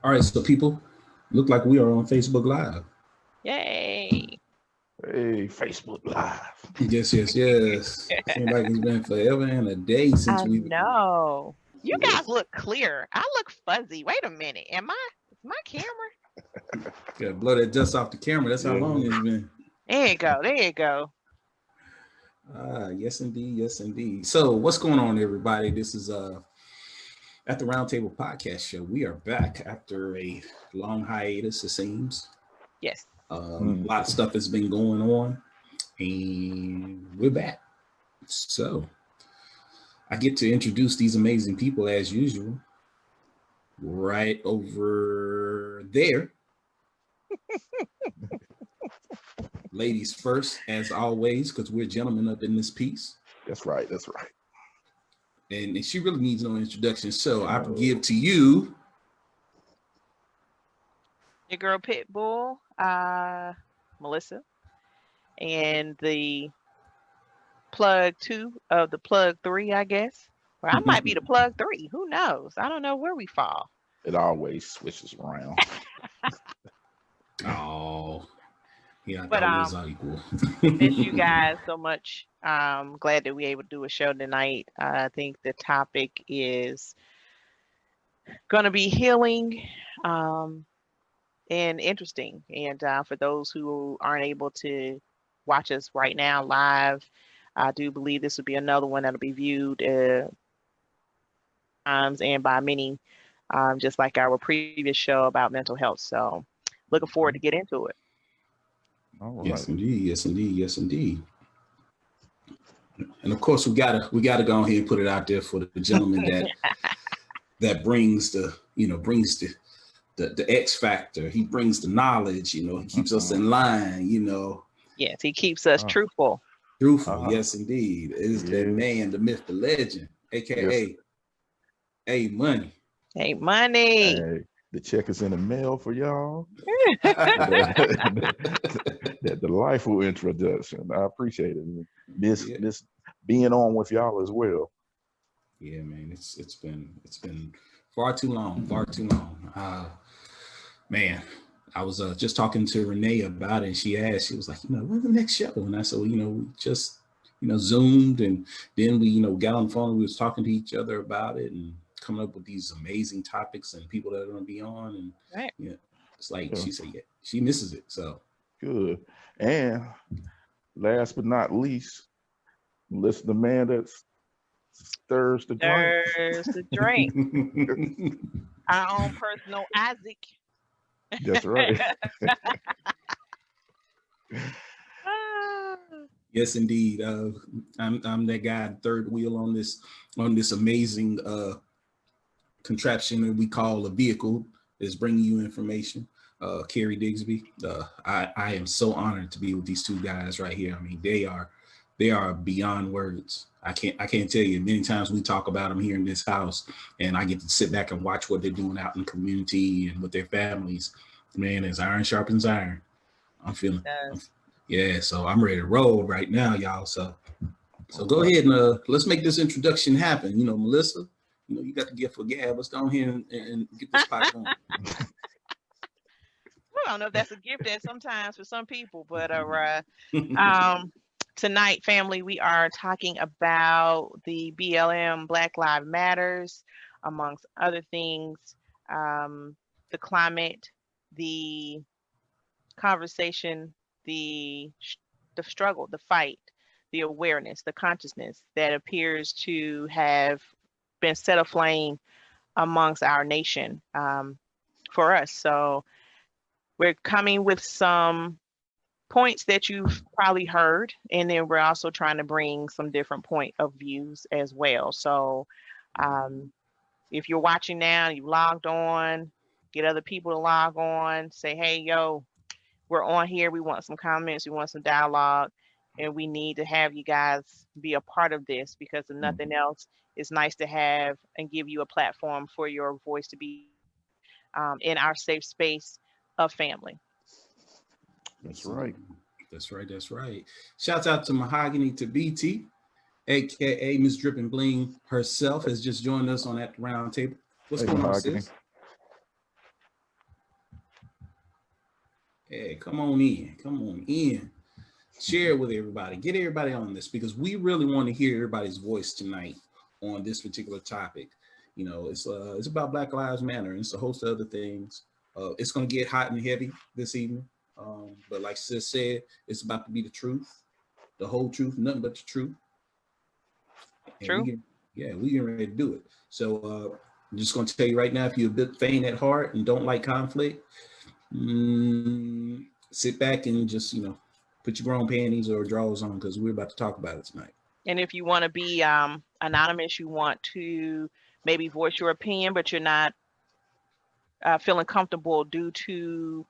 All right, so people, look like we are on Facebook Live. Yay. Hey, Facebook Live. Yes. Seems like it's been forever and a day since we. No, you guys look clear. I look fuzzy. Wait a minute. Is my camera? Gotta blow that dust off the camera. That's how long it's been. There you go. There you go. Yes, indeed. Yes, indeed. So what's going on, everybody? This is at the Roundtable Podcast Show. We are back after a long hiatus, it seems. Yes. A lot of stuff has been going on, and we're back. So I get to introduce these amazing people as usual. Right over there. Ladies first, as always, because we're gentlemen up in this piece. That's right. That's right. And she really needs no introduction. So I give to you Your girl Pitbull, Melissa, and the plug 2 of the plug 3, I guess. Or I might be the plug 3. Who knows? I don't know where we fall. It always switches around. Oh, yeah, But that was equal. miss you guys so much. Glad that we're able to do a show tonight. I think the topic is going to be healing and interesting. And for those who aren't able to watch us right now live, I do believe this will be another one that'll be viewed times and by many, just like our previous show about mental health. So looking forward to get into it. All right. Yes, indeed. Yes, indeed. Yes, indeed. And of course, we gotta go ahead and put it out there for the gentleman that brings the X factor. He brings the knowledge. He keeps us in line. Yes, he keeps us truthful. Truthful. Yes, indeed. It is that man, the myth, the legend, aka A Money. Hey, Money. Hey, the check is in the mail for y'all. That delightful introduction. I appreciate it. Miss being on with y'all as well. Yeah, man, it's been far too long. Man, I was just talking to Renee about it, and she was like, when's the next show? And I said, well, we just Zoomed, and then we got on the phone and we was talking to each other about it and coming up with these amazing topics and people that are going to be on, and it's like she said, she misses it. So good. And last but not least, listen, the man that stirs the drink. Our own personal Isaac. That's right. Yes, indeed. I'm that guy, third wheel on this amazing contraption that we call a vehicle is bringing you information. Carrie Digsby. I am so honored to be with these two guys right here. I mean, they are beyond words. I can't tell you. Many times we talk about them here in this house, and I get to sit back and watch what they're doing out in the community and with their families. Man, as iron sharpens iron. I'm feeling. So I'm ready to roll right now, y'all. So go ahead and let's make this introduction happen. Melissa, you got the gift for gab. Let's go ahead and get this pot going. I don't know if that's a gift that sometimes for some people, but tonight, family, we are talking about the BLM, Black Lives Matters, amongst other things, the climate, the conversation, the struggle, the fight, the awareness, the consciousness that appears to have been set aflame amongst our nation for us. So we're coming with some points that you've probably heard, and then we're also trying to bring some different point of views as well. So if you're watching now, you logged on, get other people to log on, say, hey, yo, we're on here. We want some comments. We want some dialogue, and we need to have you guys be a part of this, because if nothing else, it's nice to have and give you a platform for your voice to be in our safe space of family. That's right. That's right. Shouts out to Mahogany to BT, aka Miss Drippin' Bling herself, has just joined us on At the Round Table. What's going on, sis? Hey, come on in. Come on in. Share it with everybody. Get everybody on this because we really want to hear everybody's voice tonight on this particular topic. You know, it's about Black Lives Matter and it's a host of other things. It's going to get hot and heavy this evening. But like Sis said, it's about to be the truth, the whole truth, nothing but the truth. And True. we get ready to do it. So I'm just going to tell you right now, if you're a bit faint at heart and don't like conflict, sit back and just, put your grown panties or drawers on because we're about to talk about it tonight. And if you want to be anonymous, you want to maybe voice your opinion, but you're not feeling comfortable due to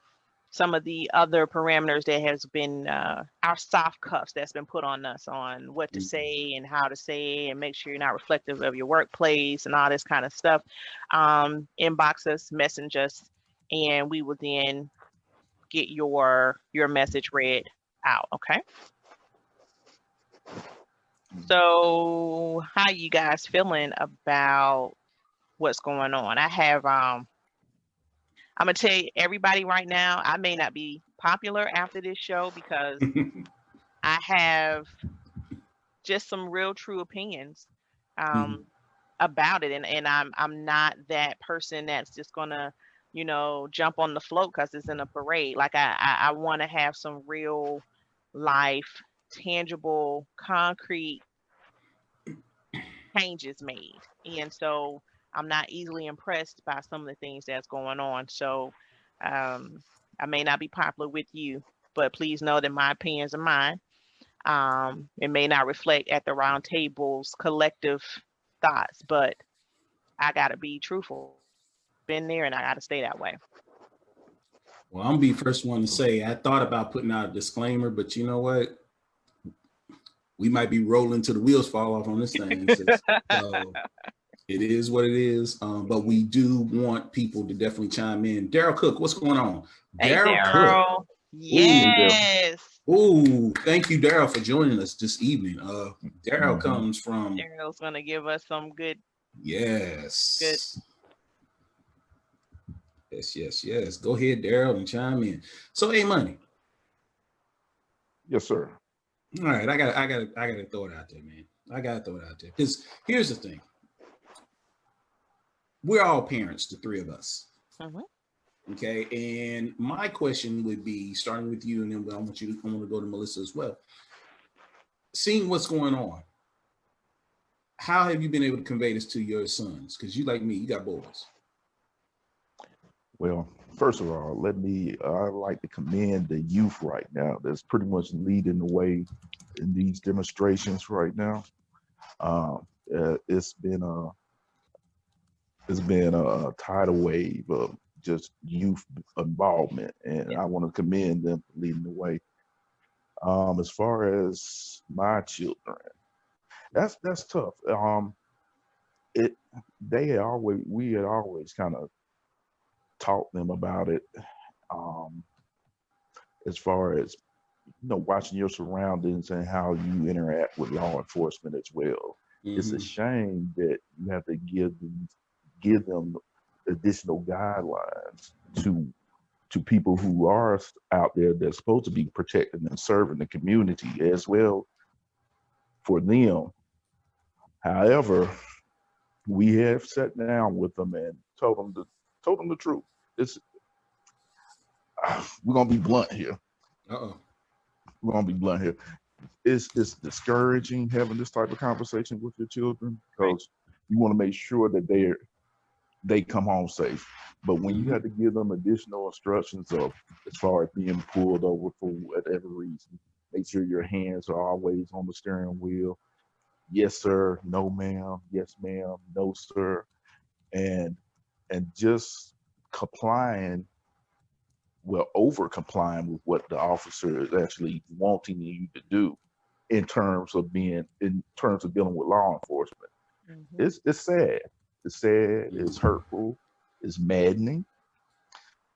some of the other parameters that has been our soft cuffs that's been put on us on what to say and how to say and make sure you're not reflective of your workplace and all this kind of stuff. Inbox us, message us, and we will then get your message read out. Okay. So how you guys feeling about what's going on? I have I'm gonna tell you, everybody right now, I may not be popular after this show because I have just some real true opinions about it. And I'm not that person that's just gonna, jump on the float because it's in a parade. Like I want to have some real life, tangible, concrete changes made. And so I'm not easily impressed by some of the things that's going on. So I may not be popular with you, but please know that my opinions are mine. It may not reflect at the round table's collective thoughts, but I gotta be truthful. Been there and I gotta stay that way. Well, I'm gonna be the first one to say I thought about putting out a disclaimer, but you know what? We might be rolling till the wheels fall off on this thing. So it is what it is. But we do want people to definitely chime in. Daryl Cook, what's going on? Hey, Daryl Daryl. Cook. Yes. Ooh, thank you, Daryl, for joining us this evening. Daryl comes from. Daryl's gonna give us some good. Yes. Good. Yes. Go ahead, Daryl, and chime in. So, A-Money. Yes, sir. All right, I gotta throw it out there, man. I gotta throw it out there because here's the thing: we're all parents, the three of us. Okay, and my question would be, starting with you, and then I want to go to Melissa as well. Seeing what's going on, how have you been able to convey this to your sons? Because you, like me, you got boys. Well, first of all, I'd like to commend the youth right now that's pretty much leading the way in these demonstrations right now. It's been a tidal wave of just youth involvement, and I want to commend them for leading the way. As far as my children, that's tough. We had always kind of taught them about it, as far as watching your surroundings and how you interact with law enforcement as well. It's a shame that you have to give them additional guidelines to people who are out there that's supposed to be protecting and serving the community as well for them. However, we have sat down with them and told them the truth. We're gonna be blunt here. We're gonna be blunt here. It's discouraging having this type of conversation with your children because you want to make sure that they come home safe. But when you have to give them additional instructions of as far as being pulled over for whatever reason, make sure your hands are always on the steering wheel. Yes, sir. No, ma'am. Yes, ma'am. No, sir. And just complying, over complying with what the officer is actually wanting you to do in terms of dealing with law enforcement. It's sad. It's sad. It's hurtful. It's maddening.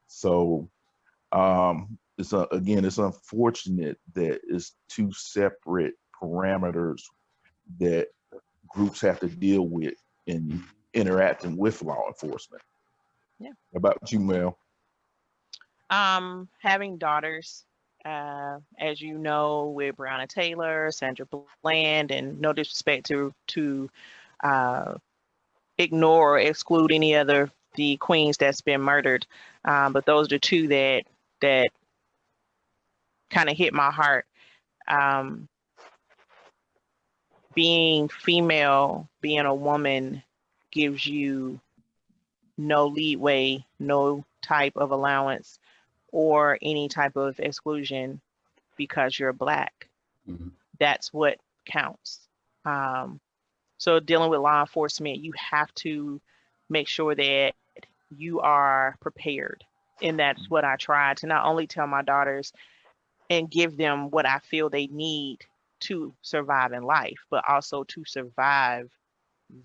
So it's unfortunate that it's two separate parameters that groups have to deal with in interacting with law enforcement. Yeah. How about you, Mel? Having daughters, as you know, with Breonna Taylor, Sandra Bland, and no disrespect to uh, ignore or exclude any other the queens that's been murdered, but those are two that kind of hit my heart. Um, Being female, being a woman, gives you no leeway, no type of allowance, or any type of exclusion because you're Black. Mhm. That's what counts. Um, so dealing with law enforcement, you have to make sure that you are prepared. And that's what I try to not only tell my daughters and give them what I feel they need to survive in life, but also to survive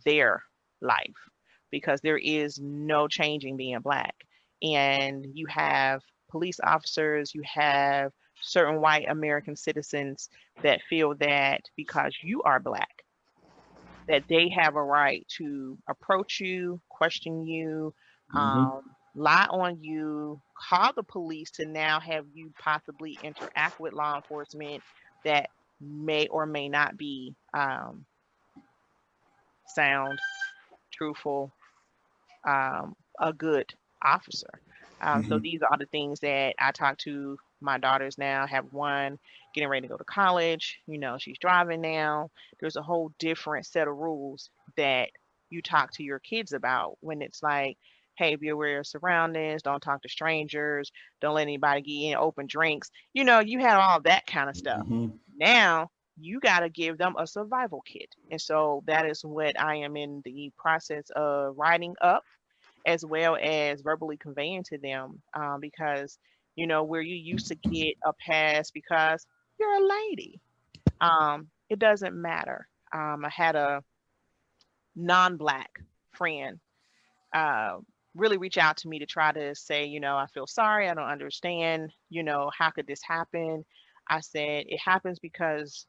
their life, because there is no changing being Black. And you have police officers, you have certain white American citizens that feel that because you are Black, that they have a right to approach you, question you, Mhm. lie on you, call the police to now have you possibly interact with law enforcement that may or may not be sound, truthful, a good officer. So Mhm. these are the things that I talk to my daughters now. Have one getting ready to go to college. You know, she's driving now. There's a whole different set of rules that you talk to your kids about when it's like, hey, be aware of your surroundings. Don't talk to strangers. Don't let anybody get in open drinks. You know, you had all that kind of stuff. Mhm. Now you got to give them a survival kit. And so that is what I am in the process of writing up, as well as verbally conveying to them, because you know where you used to get a pass because you're a lady, it doesn't matter. I had a non-Black friend uh, really reach out to me to try to say, you know, I feel sorry, I don't understand, you know, how could this happen. I said it happens because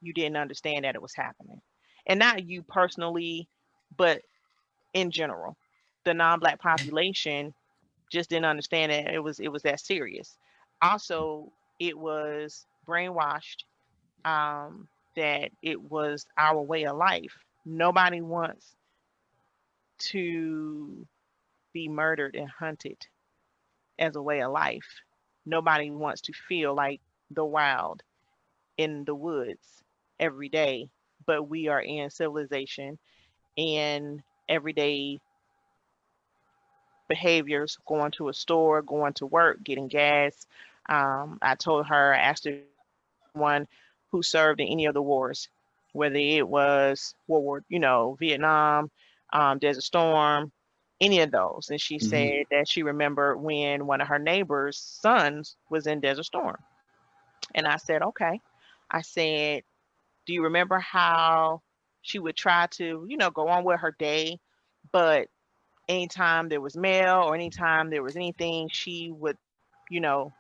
you didn't understand that it was happening, and not you personally, but in general, the non-Black population just didn't understand that it was that serious. Also, it was brainwashed, that it was our way of life. Nobody wants to be murdered and hunted as a way of life. Nobody wants to feel like the wild in the woods every day. But we are in civilization and everyday behaviors, going to a store, going to work, getting gas. I told her, I asked her one who served in any of the wars, whether it was World War, you know, Vietnam, Desert Storm, any of those. And she Mhm. said that she remembered when one of her neighbor's sons was in Desert Storm. And I said, okay. I said, do you remember how she would try to, you know, go on with her day, but anytime there was mail or anytime there was anything, she would, you know,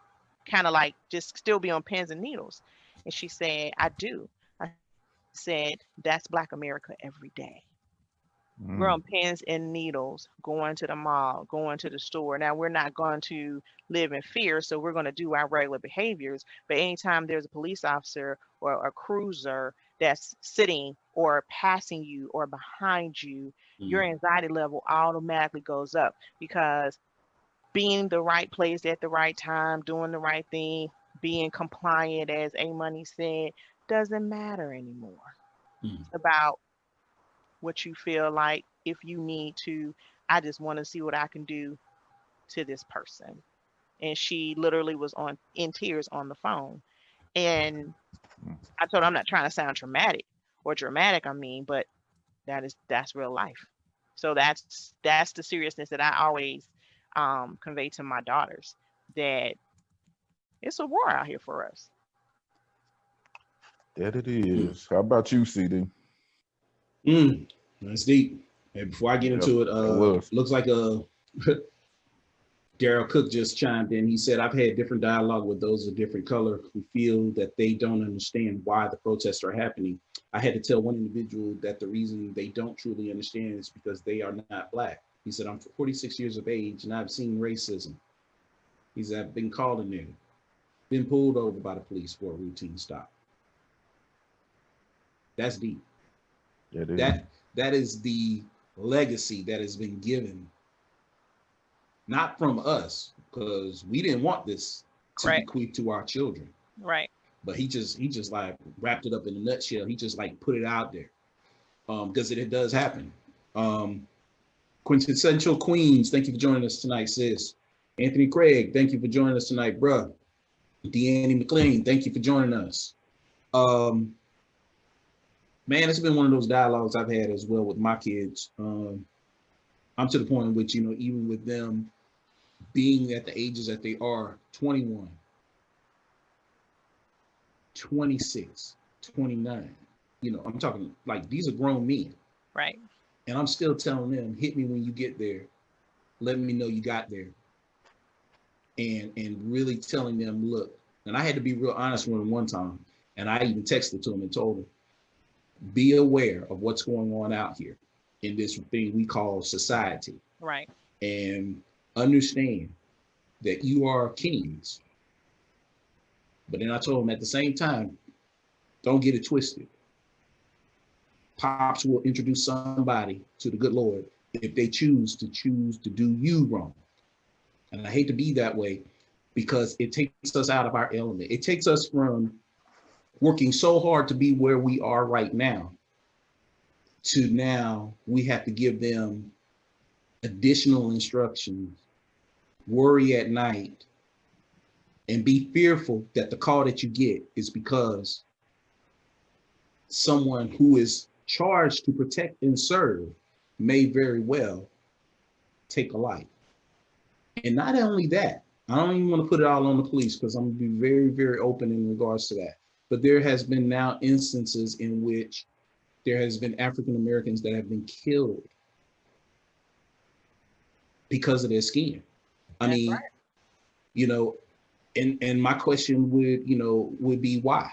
kind of like just still be on pins and needles. And she said, I do. I said, that's Black America every day. We're Mm. on pins and needles going to the mall, going to the store. Now, we're not going to live in fear, so we're going to do our regular behaviors. But anytime there's a police officer or a cruiser that's sitting or passing you or behind you, your Mhm. anxiety level automatically goes up because being the right place at the right time, doing the right thing, being compliant, as A Money said, doesn't matter anymore. Mhm. It's about what you feel like. If you need to, I just want to see what I can do to this person. And she literally was on in tears on the phone. And I told her I'm not trying to sound traumatic or dramatic, I mean, but that's real life. So that's the seriousness that I always convey to my daughters, that it's a war out here for us. That it Mm. is. How about you, CD? Mm. That's deep. And before I get Yep, into it, that was. looks like Daryl Cook just chimed in. He said, I've had different dialogue with those of different color who feel that they don't understand why the protests are happening. I had to tell one individual that the reason they don't truly understand is because they are not Black. He said, I'm 46 years of age and I've seen racism. He's been called in there, been pulled over by the police for a routine stop. That's deep. That is the legacy that has been given, not from us, because we didn't want this to bequeath to our children. Right. But he just like wrapped it up in a nutshell. He just like put it out there. Because it does happen. Quintessential Queens, thank you for joining us tonight, sis. Anthony Craig, thank you for joining us tonight, bruh. Deanne McLean, thank you for joining us. Man, it's been one of those dialogues I've had as well with my kids. I'm to the point in which, even with them being at the ages that they are, 21, 26, 29, I'm talking like these are grown men. Right. And I'm still telling them, hit me when you get there. Let me know you got there. And really telling them, look, and I had to be real honest with them one time. And I even texted to them and told them, be aware of what's going on out here in this thing we call society. Right. And understand that you are kings. But then I told them at the same time, don't get it twisted. Pops will introduce somebody to the good Lord if they choose to do you wrong. And I hate to be that way because it takes us out of our element. It takes us from working so hard to be where we are right now to now we have to give them additional instructions, worry at night, and be fearful that the call that you get is because someone who is charged to protect and serve may very well take a life. And not only that, I don't even want to put it all on the police because I'm going to be very, very open in regards to that. But there has been now instances in which there has been African Americans that have been killed because of their skin. I mean, right. And my question would be why?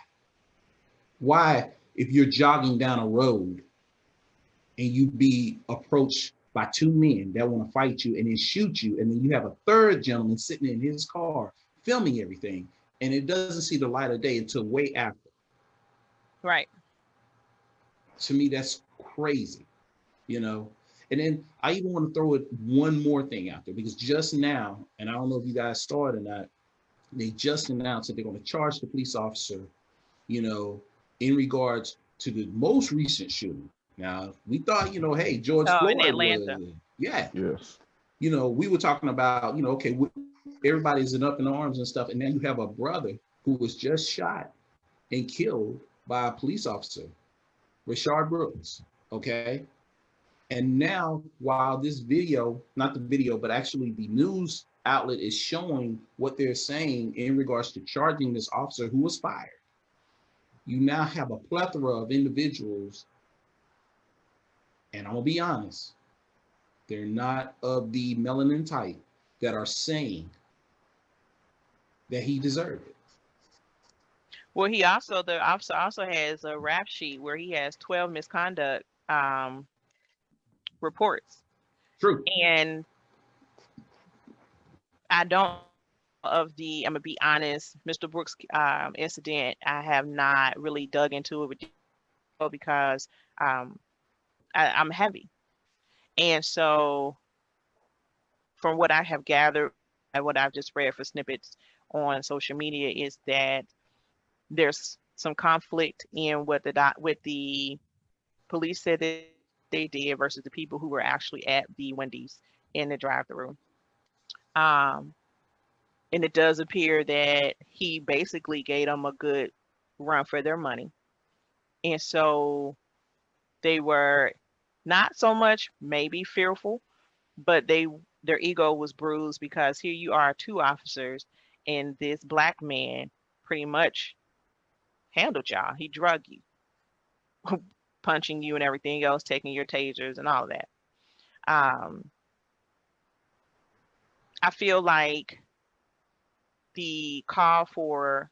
Why, if you're jogging down a road and you be approached by two men that want to fight you and then shoot you, and then you have a third gentleman sitting in his car filming everything, and it doesn't see the light of day until way after. Right. To me, that's crazy, And then I even want to throw it one more thing out there, because just now, and I don't know if you guys saw it or not, they just announced that they're going to charge the police officer, in regards to the most recent shooting. Now, we thought, hey, George Floyd in Atlanta. Yeah. Yes. We were talking about, okay, everybody's up in arms and stuff. And then you have a brother who was just shot and killed by a police officer, Rashard Brooks, okay? And now, while this video, not the video, but actually the news outlet is showing what they're saying in regards to charging this officer who was fired, you now have a plethora of individuals, and I'm gonna be honest, they're not of the melanin type, that are saying that he deserved it. Well, the officer also has a rap sheet where he has 12 misconduct reports. True. And I'm gonna be honest, Mr. Brooks incident, I have not really dug into it because I'm heavy. And so from what I have gathered and what I've just read for snippets on social media is that there's some conflict in what the police said that they did versus the people who were actually at the Wendy's in the drive-thru. And it does appear that he basically gave them a good run for their money. And so they were not so much maybe fearful, but their ego was bruised because here you are, two officers, and this black man pretty much handled y'all. He drugged you, punching you and everything else, taking your tasers and all of that. I feel like the call for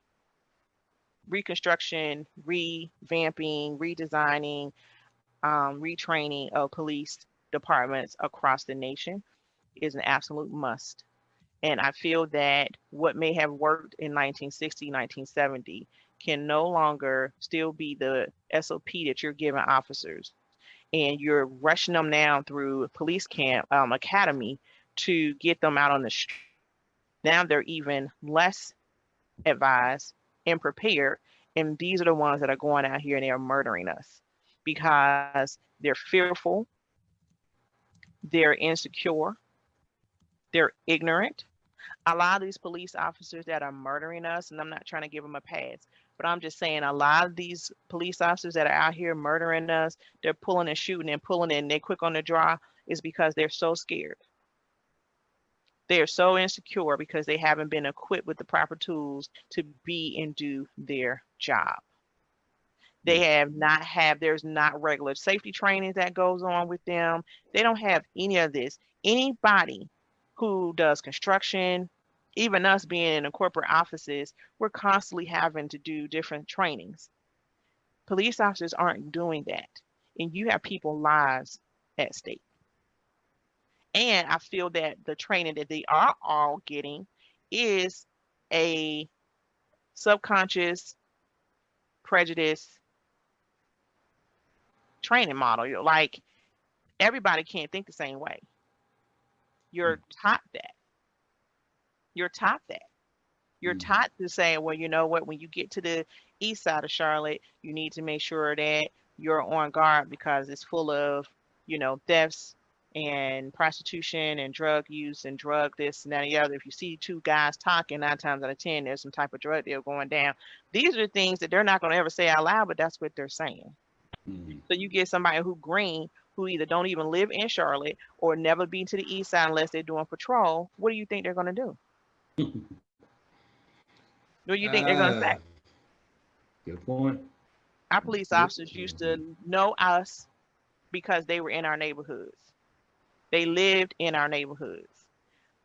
reconstruction, revamping, redesigning, retraining of police departments across the nation is an absolute must. And I feel that what may have worked in 1960, 1970 can no longer still be the SOP that you're giving officers. And you're rushing them down through police camp academy to get them out on the street. Now they're even less advised and prepared. And these are the ones that are going out here and they're murdering us because they're fearful, they're insecure, they're ignorant. A lot of these police officers that are murdering us, and I'm not trying to give them a pass, but I'm just saying a lot of these police officers that are out here murdering us, they're pulling and shooting and pulling and they're quick on the draw is because they're so scared. They're so insecure because they haven't been equipped with the proper tools to be and do their job. They there's not regular safety training that goes on with them. They don't have any of this. Anybody who does construction, even us being in the corporate offices, we're constantly having to do different trainings. Police officers aren't doing that. And you have people's lives at stake. And I feel that the training that they are all getting is a subconscious prejudice training model. You're like, everybody can't think the same way. You're taught that. You're taught that. You're taught to say, well, you know what, when you get to the east side of Charlotte, you need to make sure that you're on guard because it's full of, thefts and prostitution and drug use and drug this and that and the other. If you see two guys talking, 9 times out of 10, there's some type of drug deal going down. These are the things that they're not going to ever say out loud, but that's what they're saying. So you get somebody who green, who either don't even live in Charlotte or never been to the east side unless they're doing patrol. What do you think they're going to do? What do you think they're going to say? Good point. Our police officers used to know us because they were in our neighborhoods. They lived in our neighborhoods.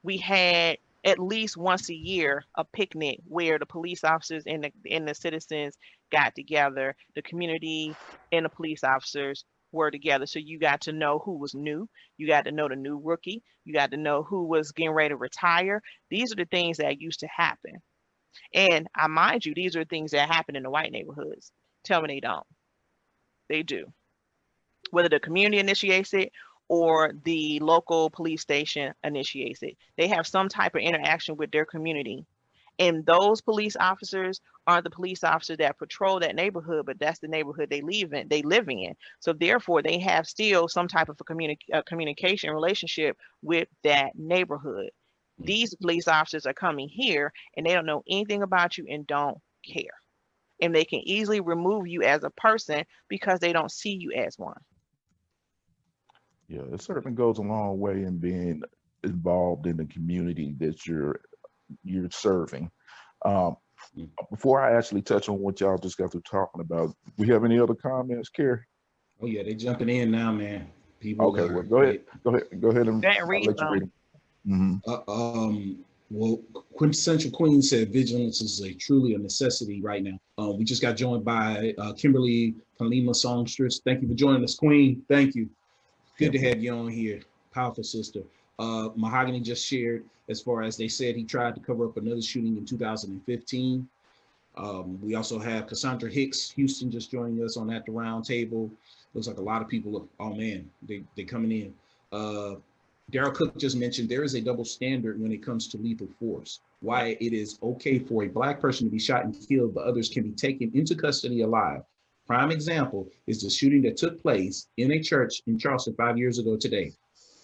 We had at least once a year a picnic where the police officers and the citizens got together, the community and the police officers were together. So you got to know who was new. You got to know the new rookie. You got to know who was getting ready to retire. These are the things that used to happen. And I mind you, these are things that happen in the white neighborhoods. Tell me they don't. They do. Whether the community initiates it or the local police station initiates it, they have some type of interaction with their community. And those police officers aren't the police officers that patrol that neighborhood, but that's the neighborhood they live in. So therefore, they have still some type of a communication relationship with that neighborhood. These police officers are coming here and they don't know anything about you and don't care. And they can easily remove you as a person because they don't see you as one. Yeah, it certainly goes a long way in being involved in the community that you're serving. Before I actually touch on what y'all just got through talking about, we have any other comments, Carrie? Oh yeah, they jumping in now, man. People. Okay, well, go ahead and I'll let you read them. Well, Quintessential Queen said vigilance is truly a necessity right now. We just got joined by Kimberly Kalima Songstress. Thank you for joining us, Queen. Thank you. Good to have you on here. Powerful sister. Mahogany just shared, as far as they said, he tried to cover up another shooting in 2015. We also have Cassandra Hicks, Houston, just joining us on At the Round Table. Looks like a lot of people. Oh man, they coming in. Daryl Cook just mentioned there is a double standard when it comes to lethal force. Why it is okay for a Black person to be shot and killed, but others can be taken into custody alive. Prime example is the shooting that took place in a church in Charleston 5 years ago today.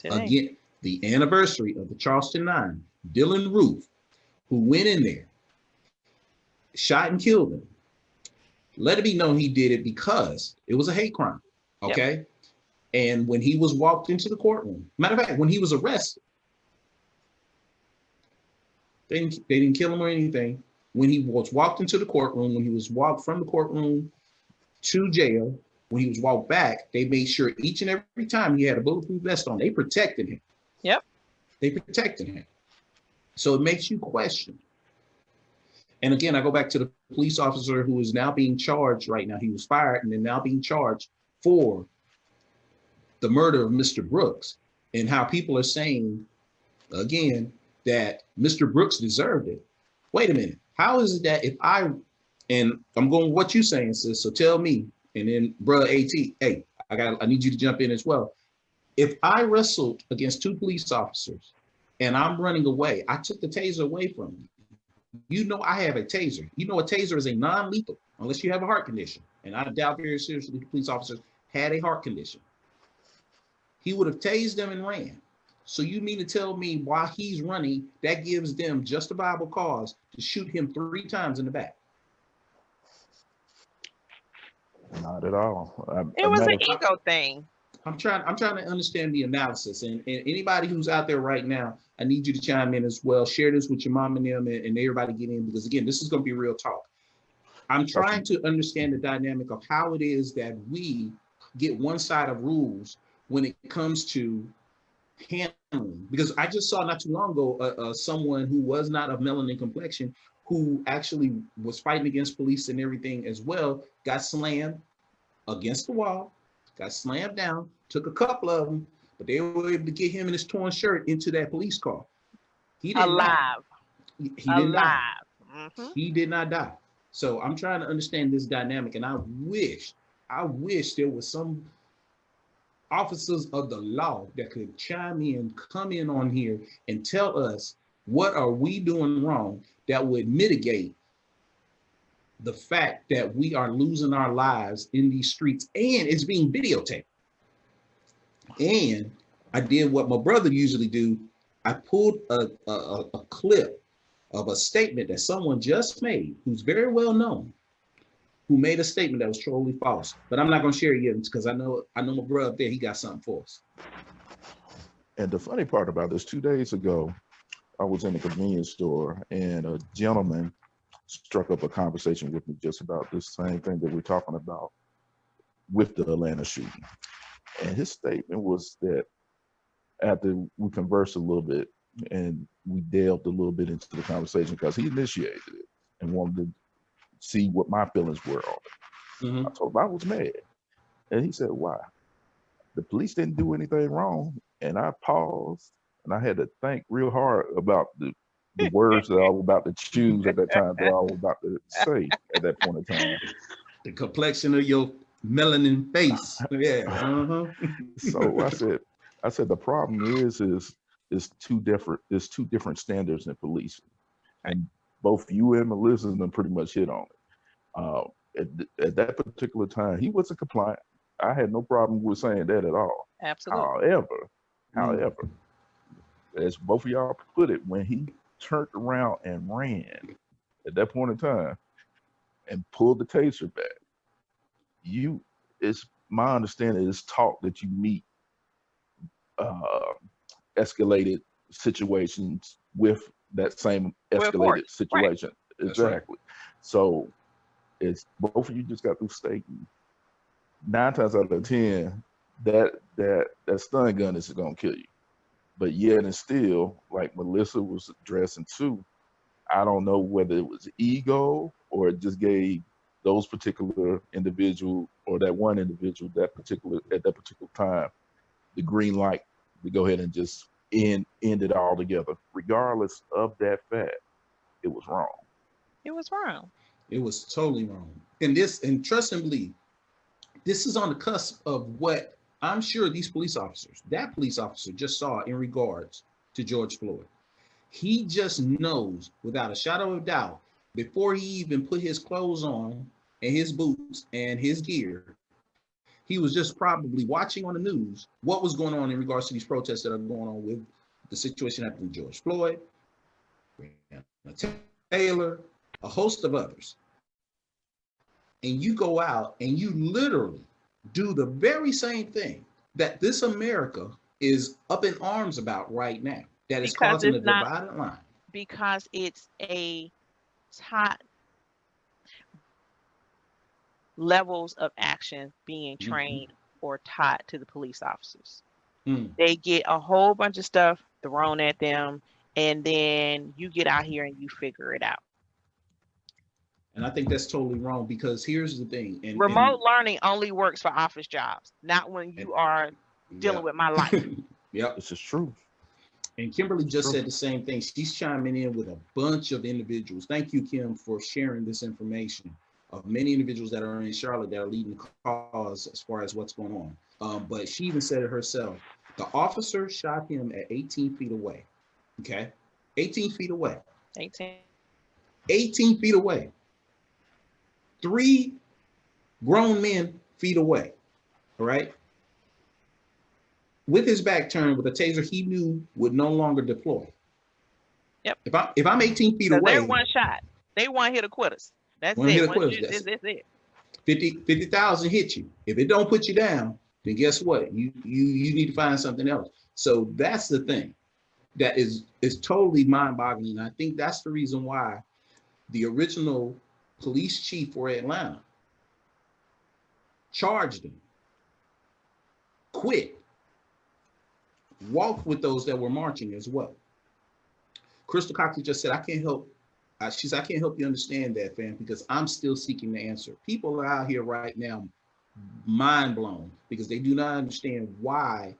Again, the anniversary of the Charleston 9, Dylan Roof, who went in there, shot and killed him. Let it be known he did it because it was a hate crime, okay? Yep. And when he was walked into the courtroom, matter of fact, when he was arrested, they didn't kill him or anything. When he was walked into the courtroom, when he was walked from the courtroom to jail, when he was walked back, they made sure each and every time he had a bulletproof vest on, they protected him. Yep. They protected him. So it makes you question. And again, I go back to the police officer who is now being charged right now. He was fired and then now being charged for the murder of Mr. Brooks, and how people are saying, again, that Mr. Brooks deserved it. Wait a minute. How is it that if and I'm going with what you're saying, sis, so tell me, and then brother AT, hey, I need you to jump in as well. If I wrestled against 2 police officers and I'm running away, I took the taser away from you. You know I have a taser. You know a taser is a non-lethal unless you have a heart condition. And I doubt very seriously the police officers had a heart condition. He would have tased them and ran. So you mean to tell me while he's running, that gives them justifiable cause to shoot him 3 times in the back? Not at all. It was an ego thing. I'm trying to understand the analysis, and anybody who's out there right now, I need you to chime in as well. Share this with your mom and them, and everybody get in, because again, this is going to be real talk. I'm trying to understand the dynamic of how it is that we get one side of rules when it comes to handling, because I just saw not too long ago someone who was not of melanin complexion, who actually was fighting against police and everything as well, got slammed against the wall, got slammed down, took a couple of them, but they were able to get him in his torn shirt into that police car. He didn't alive. Die. He didn't die. Mm-hmm. He did not die. So I'm trying to understand this dynamic, and I wish there was some officers of the law that could chime in, come in on here and tell us what are we doing wrong that would mitigate the fact that we are losing our lives in these streets, and it's being videotaped. And I did what my brother usually do. I pulled a clip of a statement that someone just made, who's very well known, who made a statement that was totally false. But I'm not going to share it yet because I know my brother up there, he got something for us. And the funny part about this, 2 days ago, I was in a convenience store and a gentleman struck up a conversation with me just about this same thing that we're talking about with the Atlanta shooting. And his statement was that after we conversed a little bit and we delved a little bit into the conversation, because he initiated it and wanted to see what my feelings were on it. Mm-hmm. I told him I was mad. And he said, why? The police didn't do anything wrong. And I paused and I had to think real hard about the words that I was about to choose at that time, that I was about to say at that point in time. The complexion of your melanin face. Yeah. Uh-huh. So I said the problem is two different standards in policing. And both you and Melissa have pretty much hit on it. At that particular time, he wasn't compliant. I had no problem with saying that at all. Absolutely. However, as both of y'all put it, when he turned around and ran at that point in time and pulled the taser back, it's my understanding is taught that you meet escalated situations with that same escalated situation. Right. Exactly. Right. So it's both of you just got through stating 9 times out of 10 that stun gun is gonna kill you. But yet and still, like Melissa was addressing too, I don't know whether it was ego or it just gave those particular individual or that one individual at that particular time the green light to go ahead and just end it all together. Regardless of that fact, it was wrong. It was wrong. It was totally wrong. And trust and believe, this is on the cusp of what I'm sure that police officer just saw in regards to George Floyd. He just knows without a shadow of doubt, before he even put his clothes on and his boots and his gear, he was just probably watching on the news what was going on in regards to these protests that are going on with the situation happening to George Floyd, Taylor, a host of others. And you go out and you literally do the very same thing that this America is up in arms about right now, that is causing a divided line. Because it's a taught levels of action being trained or taught to the police officers. They get a whole bunch of stuff thrown at them, and then you get out here and you figure it out. And I think that's totally wrong, because here's the thing. Remote learning only works for office jobs, not when you are dealing with my life. Yep. This is true. And Kimberly just said the same thing. She's chiming in with a bunch of individuals. Thank you, Kim, for sharing this information of many individuals that are in Charlotte that are leading the cause as far as what's going on. But she even said it herself. The officer shot him at 18 feet away. Okay, 18 feet away. 18 feet away. 3 grown men feet away. All right. With his back turned, with a taser he knew would no longer deploy. Yep. If I'm 18 feet away, they're one shot. They one hit to quit us. That's one it. hit to quit us. That's it. 50,000 hit you. If it don't put you down, then guess what? You need to find something else. So that's the thing that is totally mind-boggling. I think that's the reason why the original police chief for Atlanta charged him, quit, walked with those that were marching as well. Crystal Cox just said, I can't help. She said, I can't help you understand that, fam, because I'm still seeking the answer. People are out here right now mind blown because they do not understand why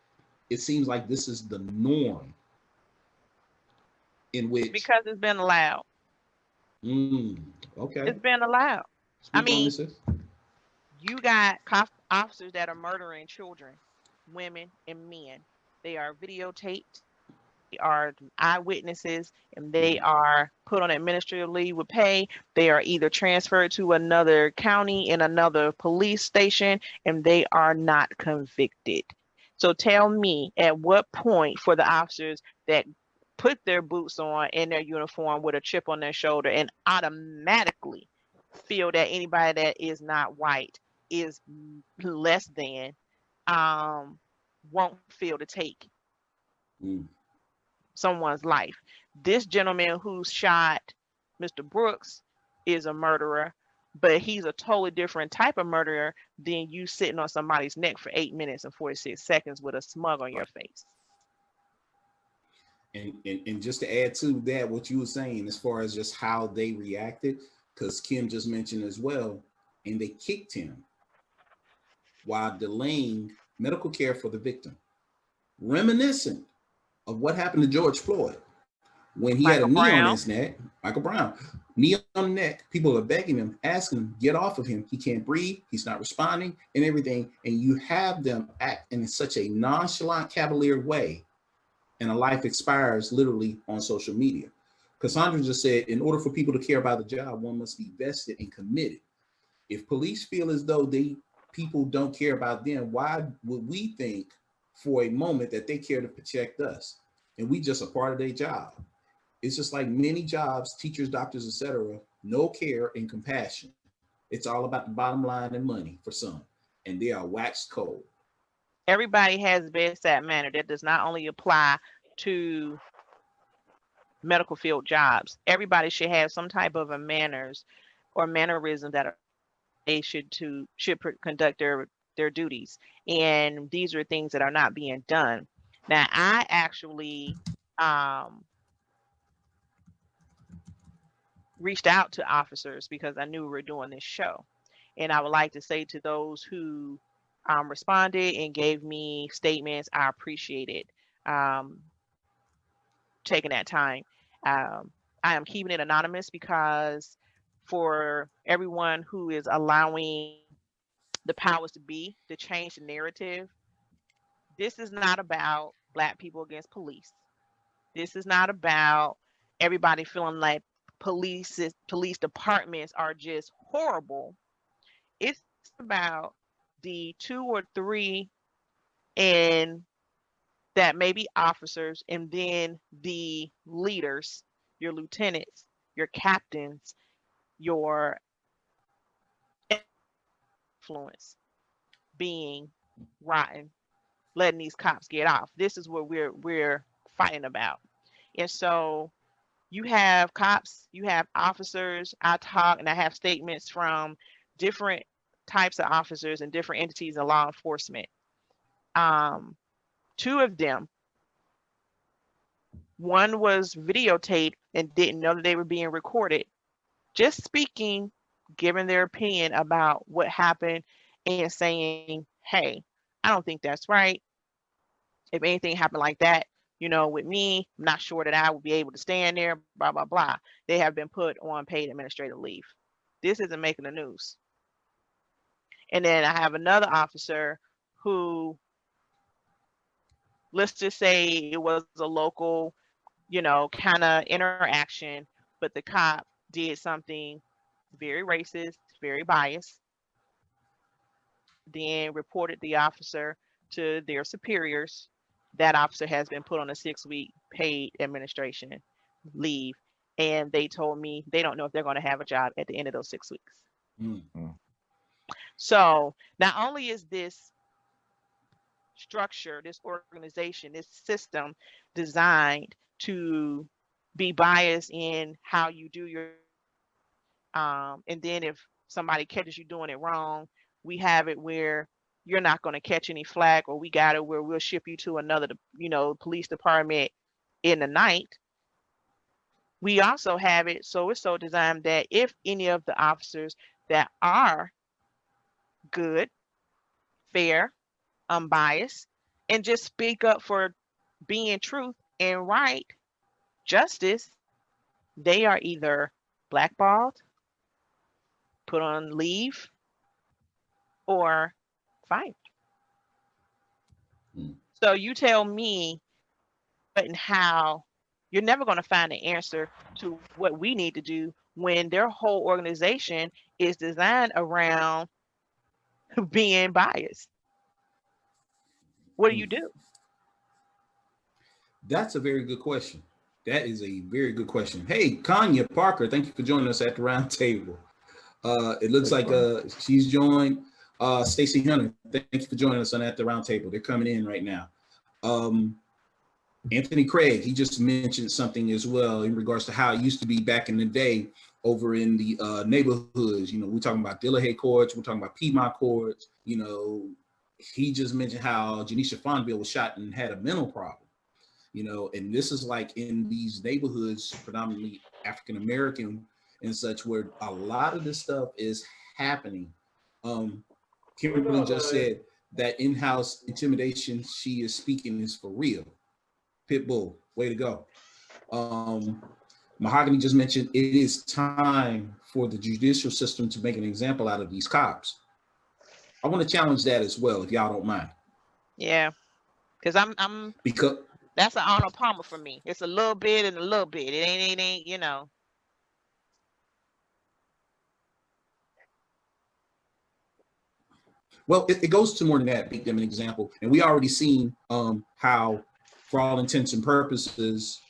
it seems like this is the norm in which. Because it's been allowed. Okay. It's been allowed. Speak I mean, on this. You got officers that are murdering children, women, and men. They are videotaped. They are eyewitnesses, and they are put on administrative leave with pay. They are either transferred to another county in another police station, and they are not convicted. So tell me, at what point for the officers that put their boots on and their uniform with a chip on their shoulder and automatically feel that anybody that is not white is less than, won't feel to take someone's life? This gentleman who shot Mr. Brooks is a murderer, but he's a totally different type of murderer than you sitting on somebody's neck for 8 minutes and 46 seconds with a smug on your face. And just to add to that, what you were saying as far as just how they reacted, because Kim just mentioned as well, and they kicked him while delaying medical care for the victim, reminiscent of what happened to George Floyd when he had a knee on his neck. Michael Brown, knee on the neck. People are begging him, asking him, get off of him. He can't breathe. He's not responding and everything. And you have them act in such a nonchalant, cavalier way, and a life expires literally on social media. Cassandra just said, in order for people to care about the job, one must be vested and committed. If police feel as though people don't care about them, why would we think for a moment that they care to protect us? And we just a part of their job. It's just like many jobs, teachers, doctors, etc. No care and compassion. It's all about the bottom line and money for some, and they are waxed cold. Everybody has bedside manner. That does not only apply to medical field jobs. Everybody should have some type of a manners or mannerism that they should conduct their duties. And these are things that are not being done. Now, I actually reached out to officers because I knew we were doing this show. And I would like to say to those who responded and gave me statements, I appreciate it. Taking that time. I am keeping it anonymous because for everyone who is allowing the powers to be to change the narrative, this is not about Black people against police. This is not about everybody feeling like police departments are just horrible. It's about the 2 or 3 and that may be officers, and then the leaders, your lieutenants, your captains, your influence being rotten, letting these cops get off. This is what we're fighting about. And so you have cops, you have officers. I talk and I have statements from different types of officers and different entities in law enforcement. 2 of them, one was videotaped and didn't know that they were being recorded, just speaking, giving their opinion about what happened and saying, hey, I don't think that's right. If anything happened like that, with me, I'm not sure that I will be able to stand there, blah, blah, blah. They have been put on paid administrative leave. This isn't making the news. And then I have another officer who, let's just say it was a local, kind of interaction, but the cop did something very racist, very biased, then reported the officer to their superiors. That officer has been put on a 6-week paid administration leave. And they told me they don't know if they're going to have a job at the end of those 6 weeks. Mm-hmm. So not only is this structure, this organization, this system designed to be biased in how you do your, and then if somebody catches you doing it wrong, we have it where you're not going to catch any flack, or we got it where we'll ship you to another, police department in the night. We also have it so it's so designed that if any of the officers that are good, fair, unbiased, and just speak up for being truth and right, justice, they are either blackballed, put on leave, or fired. So you tell me what and how, you're never going to find an answer to what we need to do when their whole organization is designed around being biased. What do you do? That's a very good question. That is a very good question. Hey, Kanya Parker, thank you for joining us at the round table. It looks like she's joined. Stacy Hunter, thank you for joining us on At the Round Table. They're coming in right now. Anthony Craig, he just mentioned something as well in regards to how it used to be back in the day over in the neighborhoods. We're talking about Delahaye courts, we're talking about Piedmont courts. He just mentioned how Janisha Fonville was shot and had a mental problem. And this is like in these neighborhoods, predominantly African American and such, where a lot of this stuff is happening. Kimberly just said that in-house intimidation she is speaking is for real. Pitbull, way to go. Mahogany just mentioned it is time for the judicial system to make an example out of these cops. I want to challenge that as well, if y'all don't mind. Yeah, because because that's an Arnold Palmer for me. It's a little bit and a little bit. It ain't. Well, it goes to more than that. Make them an example, and we already seen how, for all intents and purposes,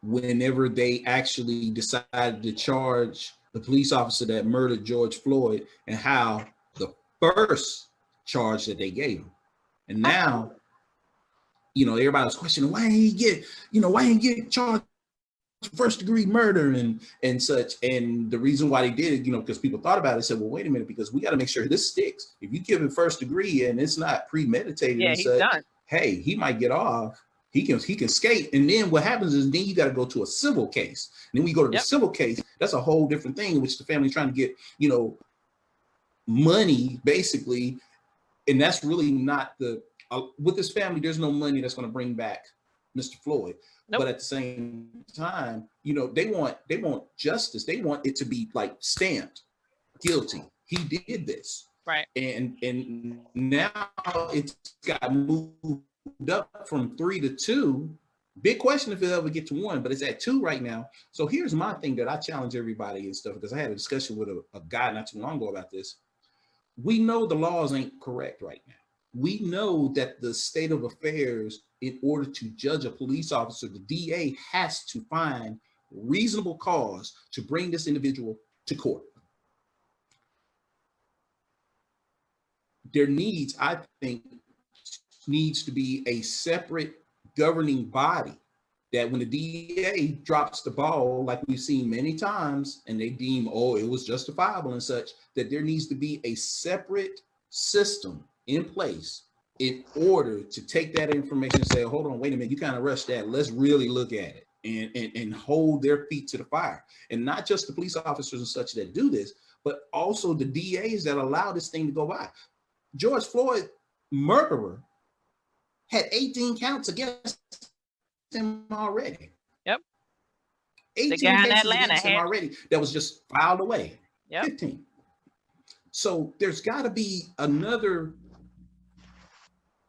whenever they actually decided to charge the police officer that murdered George Floyd, and how the first charge that they gave him, and now, everybody was questioning why ain't he get charged first degree murder and such. And the reason why they did it, because people thought about it, said, well, wait a minute, because we got to make sure this sticks. If you give him first degree and it's not premeditated, and such, done. Hey, he might get off. He can skate. And then what happens is then you got to go to a civil case. And then we go to the civil case. That's a whole different thing, which the family's trying to get, money basically. And that's really not with this family, there's no money that's going to bring back Mr. Floyd. Nope. But at the same time, they want justice. They want it to be like stamped guilty. He did this. Right. And now it's got moved up from 3 to 2. Big question if it'll ever get to 1, but it's at 2 right now. So here's my thing that I challenge everybody and stuff, because I had a discussion with a guy not too long ago about this. We know the laws ain't correct right now. We know that the state of affairs, in order to judge a police officer, the DA has to find reasonable cause to bring this individual to court. There I think, needs to be a separate governing body that when the DA drops the ball, like we've seen many times, and they deem, it was justifiable and such, that there needs to be a separate system in place in order to take that information and say, hold on, wait a minute, you kind of rushed that. Let's really look at it and hold their feet to the fire. And not just the police officers and such that do this, but also the DAs that allow this thing to go by. George Floyd, murderer, had 18 counts against him already. Yep. 18 guy in cases Atlanta against him had- already that was just filed away. Yep. 15. So there's got to be another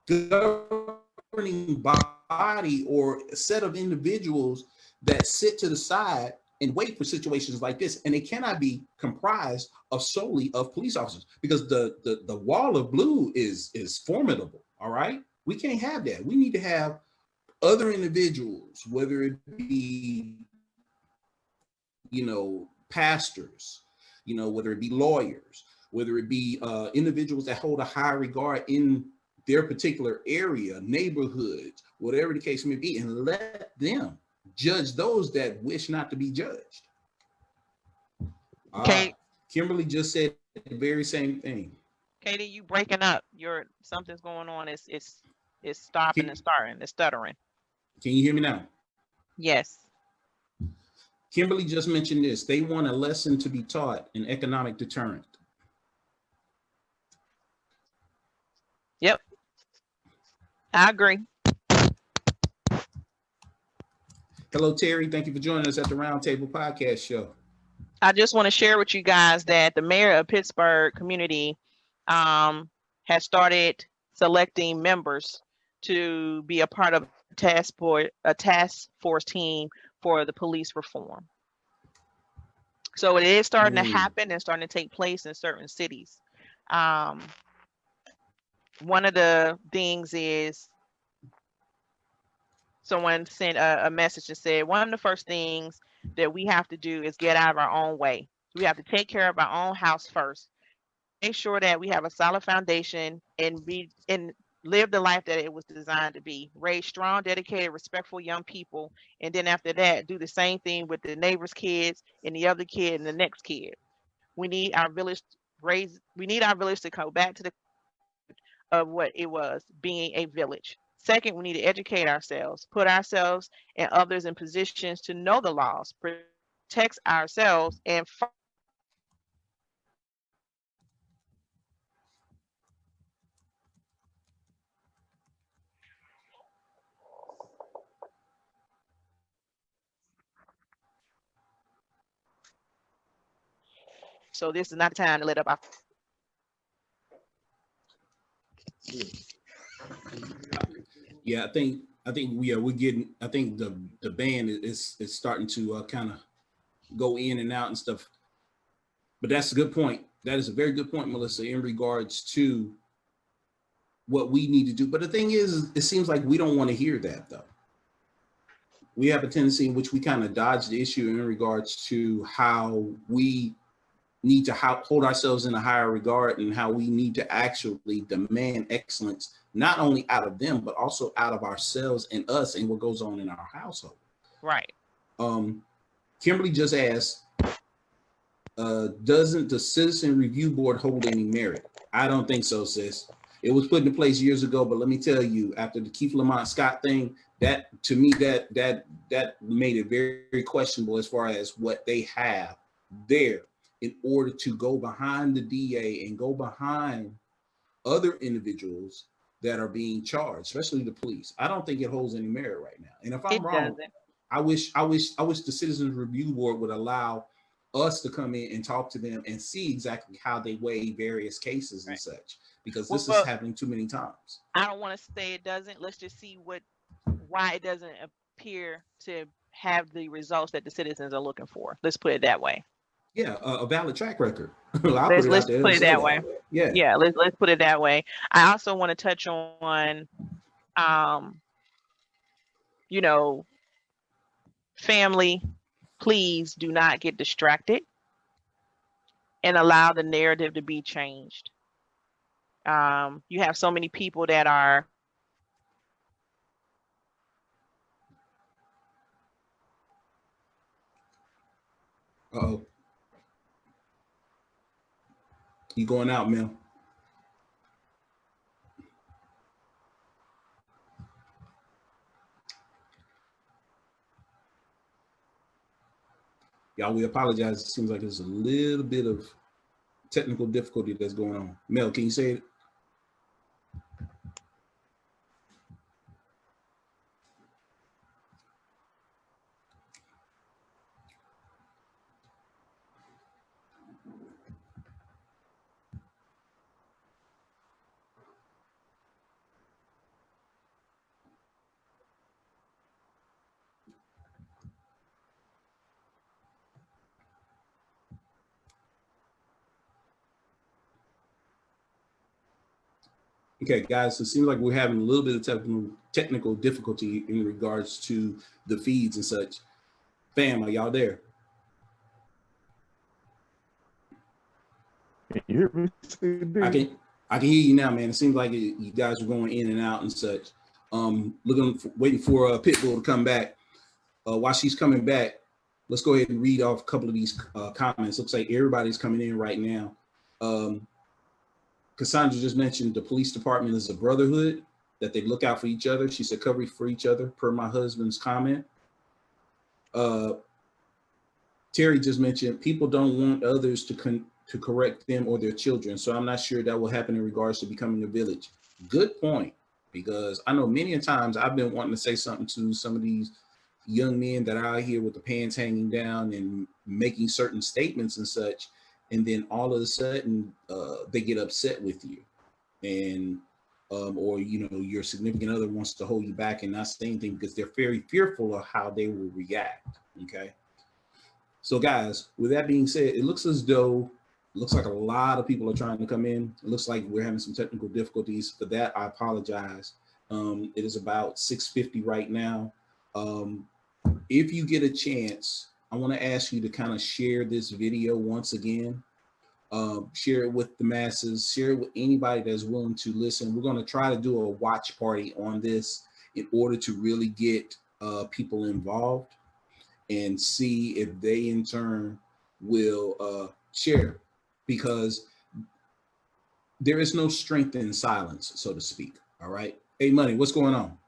governing body or a set of individuals that sit to the side and wait for situations like this, and they cannot be comprised of solely of police officers, because the wall of blue is formidable. All right, we can't have that. We need to have other individuals, whether it be, you know, pastors, you know, whether it be lawyers, whether it be individuals that hold a high regard in their particular area, neighborhoods, whatever the case may be, and let them judge those that wish not to be judged. Okay. Kimberly just said the very same thing. Katie, you breaking up. Something's going on. It's stopping and starting. It's stuttering. Can you hear me now? Yes. Kimberly just mentioned this. They want a lesson to be taught, an economic deterrent. Yep. I agree. Hello, Terry. Thank you for joining us at the Roundtable Podcast Show. I just want to share with you guys that the mayor of Pittsburgh community has started selecting members to be a part of a task force team for the police reform. So it is starting to happen and starting to take place in certain cities. One of the things is someone sent a message that said, one of the first things that we have to do is get out of our own way. We have to take care of our own house first. Make sure that we have a solid foundation and live the life that it was designed to be. Raise strong, dedicated, respectful young people. And then after that, do the same thing with the neighbor's kids and the other kid and the next kid. We need our village to go back to the of what it was, being a village. Second, we need to educate ourselves, put ourselves and others in positions to know the laws, protect ourselves, and so this is not the time to let up our Yeah, I think we're getting. I think the band is starting to kind of go in and out and stuff. But that's a good point. That is a very good point, Melissa, in regards to what we need to do. But the thing is, it seems like we don't want to hear that, though. We have a tendency in which we kind of dodge the issue in regards to how we need to hold ourselves in a higher regard and how we need to actually demand excellence, not only out of them, but also out of ourselves and us and what goes on in our household. right. Kimberly just asked, doesn't the Citizen Review Board hold any merit? I don't think so, sis. It was put into place years ago, but let me tell you, after the Keith Lamont Scott thing, that to me, that made it very, very questionable as far as what they have there in order to go behind the DA and go behind other individuals that are being charged, especially the police. I don't think it holds any merit right now. And if I'm wrong, I wish the Citizens Review Board would allow us to come in and talk to them and see exactly how they weigh various cases and such, because this is happening too many times. I don't want to say it doesn't. Let's just see why it doesn't appear to have the results that the citizens are looking for. Let's put it that way. Yeah, a valid track record. Let's put it that way. Yeah, let's put it that way. I also want to touch on, family, please do not get distracted and allow the narrative to be changed. You have so many people that are Uh-oh. You going out, Mel? Y'all, we apologize. It seems like there's a little bit of technical difficulty that's going on. Mel, can you say it? Okay, guys, so it seems like we're having a little bit of technical difficulty in regards to the feeds and such. Fam, are y'all there? Can you hear me, CD? I can hear you now, man. It seems like you guys are going in and out and such. Waiting for Pitbull to come back. While she's coming back, let's go ahead and read off a couple of these comments. Looks like everybody's coming in right now. Cassandra just mentioned the police department is a brotherhood, that they look out for each other. She said cover for each other, per my husband's comment. Terry just mentioned people don't want others to correct them or their children. So I'm not sure that will happen in regards to becoming a village. Good point, because I know many times I've been wanting to say something to some of these young men that are out here with the pants hanging down and making certain statements and such. And then all of a sudden they get upset with you, and or your significant other wants to hold you back and not say anything because they're very fearful of how they will react. Okay. So guys, with that being said, it looks like a lot of people are trying to come in. It looks like we're having some technical difficulties. For that, I apologize. It is about 6:50 right now. If you get a chance, I want to ask you to kind of share this video once again. Share it with the masses, share it with anybody that's willing to listen. We're going to try to do a watch party on this in order to really get people involved and see if they in turn will share, because there is no strength in silence, so to speak. All right. Hey, Money, what's going on?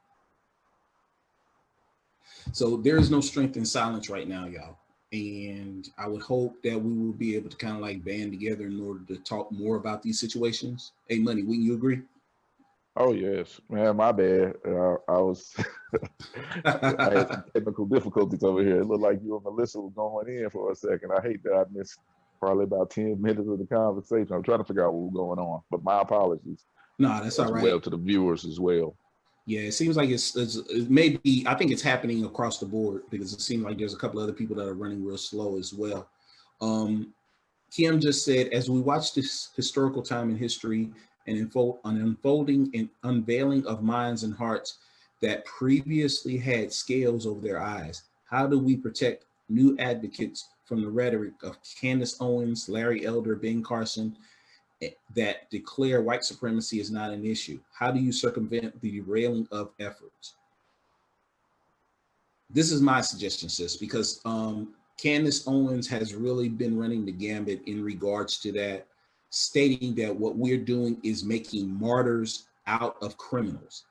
So there is no strength in silence right now, y'all. And I would hope that we will be able to kind of like band together in order to talk more about these situations. Hey, Money, wouldn't you agree? Oh yes, man. My bad. I had some technical difficulties over here. It looked like you and Melissa were going in for a second. I hate that I missed probably about 10 minutes of the conversation. I'm trying to figure out what was going on, but my apologies. No, that's all right. Well, to the viewers as well. Yeah, it seems like it maybe, I think it's happening across the board, because it seems like there's a couple other people that are running real slow as well. Kim just said, as we watch this historical time in history and an unfolding and unveiling of minds and hearts that previously had scales over their eyes, how do we protect new advocates from the rhetoric of Candace Owens, Larry Elder, Ben Carson, that declare white supremacy is not an issue? How do you circumvent the derailing of efforts? This is my suggestion, sis, because Candace Owens has really been running the gambit in regards to that, stating that what we're doing is making martyrs out of criminals.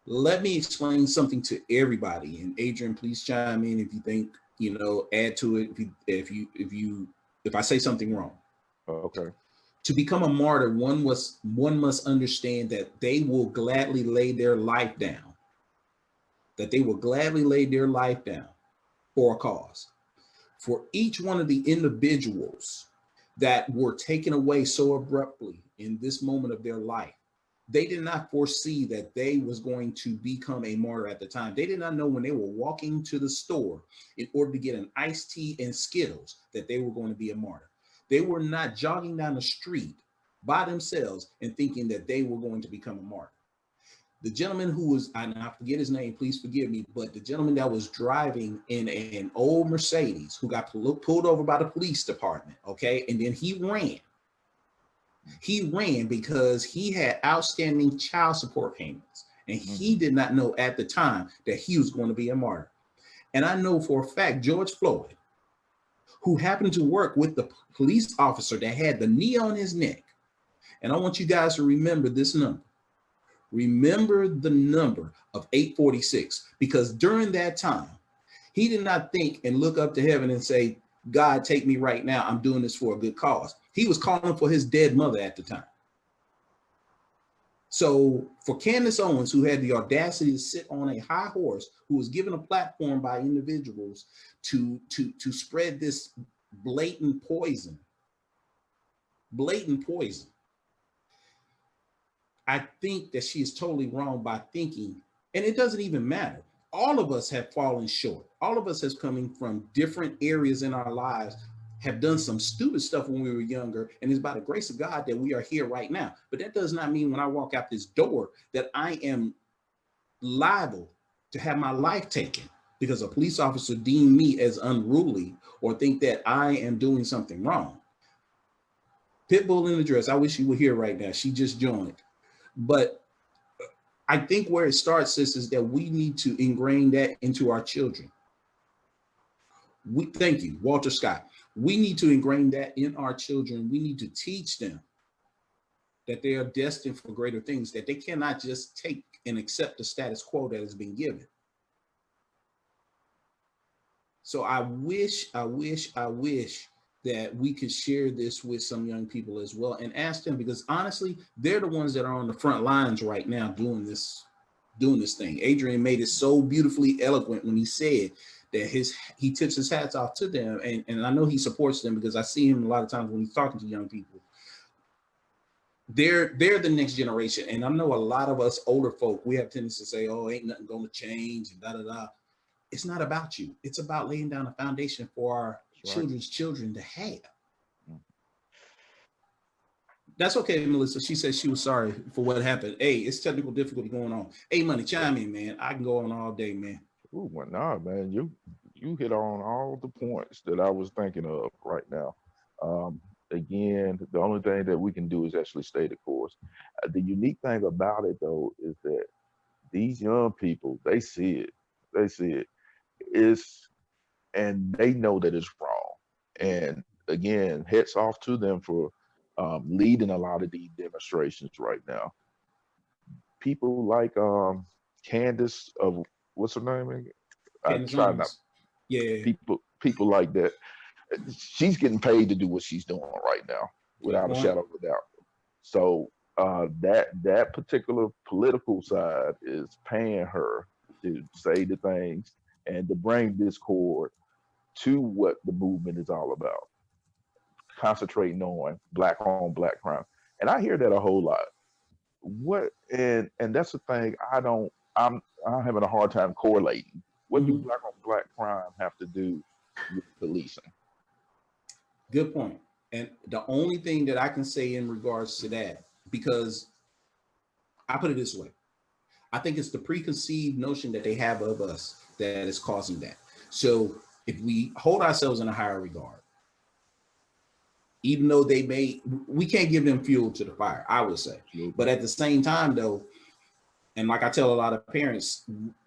Let me explain something to everybody, and Adrian, please chime in if you think, add to it if I say something wrong. Okay. To become a martyr, one must understand that they will gladly lay their life down. That they will gladly lay their life down for a cause. For each one of the individuals that were taken away so abruptly in this moment of their life, they did not foresee that they was going to become a martyr at the time. They did not know when they were walking to the store in order to get an iced tea and Skittles that they were going to be a martyr. They were not jogging down the street by themselves and thinking that they were going to become a martyr. The gentleman who was, I forget his name, please forgive me, but the gentleman that was driving in an old Mercedes who got pulled over by the police department, okay? And then he ran. He ran because he had outstanding child support payments. And he did not know at the time that he was going to be a martyr. And I know for a fact, George Floyd, who happened to work with the police officer that had the knee on his neck. And I want you guys to remember this number. Remember the number of 846, because during that time, he did not think and look up to heaven and say, God, take me right now. I'm doing this for a good cause. He was calling for his dead mother at the time. So for Candace Owens, who had the audacity to sit on a high horse, who was given a platform by individuals to spread this blatant poison, I think that she is totally wrong by thinking, and it doesn't even matter. All of us have fallen short. All of us has coming from different areas in our lives have done some stupid stuff when we were younger, and it's by the grace of God that we are here right now. But that does not mean when I walk out this door that I am liable to have my life taken because a police officer deemed me as unruly or think that I am doing something wrong. Pitbull in the dress, I wish you were here right now. She just joined. But I think where it starts, sis, is that we need to ingrain that into our children. Thank you, Walter Scott. We need to ingrain that in our children. We need to teach them that they are destined for greater things, that they cannot just take and accept the status quo that has been given. So I wish that we could share this with some young people as well and ask them, because honestly, they're the ones that are on the front lines right now doing this thing. Adrian made it so beautifully eloquent when he said that he tips his hats off to them. And I know he supports them because I see him a lot of times when he's talking to young people. They're the next generation. And I know a lot of us older folk, we have tendency to say, oh, ain't nothing going to change and da-da-da. It's not about you. It's about laying down a foundation for our children's children to have. That's okay, Melissa. She said she was sorry for what happened. Hey, it's technical difficulty going on. Hey, Money, chime in, man. I can go on all day, man. Ooh, well, nah, man, you hit on all the points that I was thinking of right now. Again, the only thing that we can do is actually stay the course. The unique thing about it, though, is that these young people, they see it. They see it. And they know that it's wrong. And again, hats off to them for leading a lot of these demonstrations right now. People like Candace of what's her name again? I try not. Yeah. People like that. She's getting paid to do what she's doing right now, without a shadow of a doubt. So that particular political side is paying her to say the things and to bring discord to what the movement is all about. Concentrating on black on black crime. And I hear that a whole lot. And that's the thing I'm having a hard time correlating. What do black on black crime have to do with policing? Good point. And the only thing that I can say in regards to that, because I put it this way, I think it's the preconceived notion that they have of us that is causing that. So if we hold ourselves in a higher regard, even though we can't give them fuel to the fire, I would say. But at the same time, though, and like I tell a lot of parents,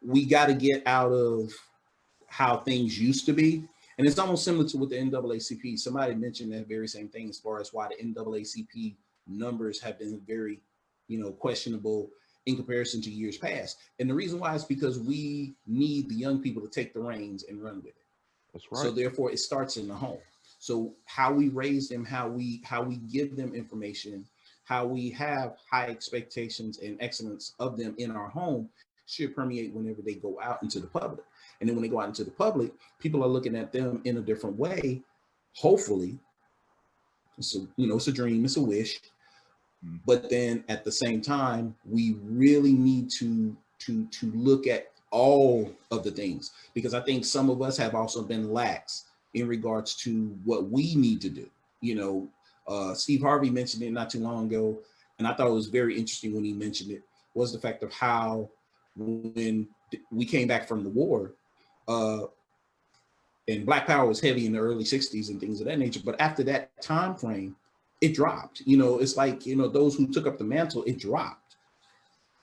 we got to get out of how things used to be. And it's almost similar to with the NAACP. Somebody mentioned that very same thing as far as why the NAACP numbers have been very, questionable in comparison to years past. And the reason why is because we need the young people to take the reins and run with it. That's right. So therefore, it starts in the home. So how we raise them, how we give them information, how we have high expectations and excellence of them in our home should permeate whenever they go out into the public. And then when they go out into the public, people are looking at them in a different way. Hopefully, so it's a dream, it's a wish. But then at the same time, we really need to look at all of the things, because I think some of us have also been lax in regards to what we need to do. Steve Harvey mentioned it not too long ago, and I thought it was very interesting when he mentioned it, was the fact of how when we came back from the war, and Black Power was heavy in the early 60s and things of that nature. But after that time frame, it dropped. It's like, those who took up the mantle, it dropped.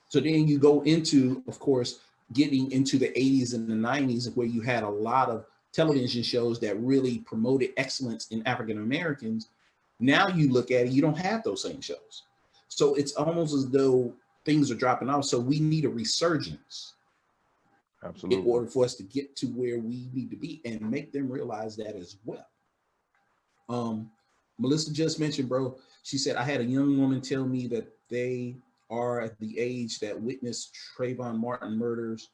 So then you go into, of course, getting into the 80s and the 90s, where you had a lot of television shows that really promoted excellence in African Americans. Now you look at it, you don't have those same shows. So it's almost as though things are dropping off. So we need a resurgence. Absolutely. In order for us to get to where we need to be and make them realize that as well. Melissa just mentioned, bro, she said, I had a young woman tell me that they are at the age that witnessed Trayvon Martin murders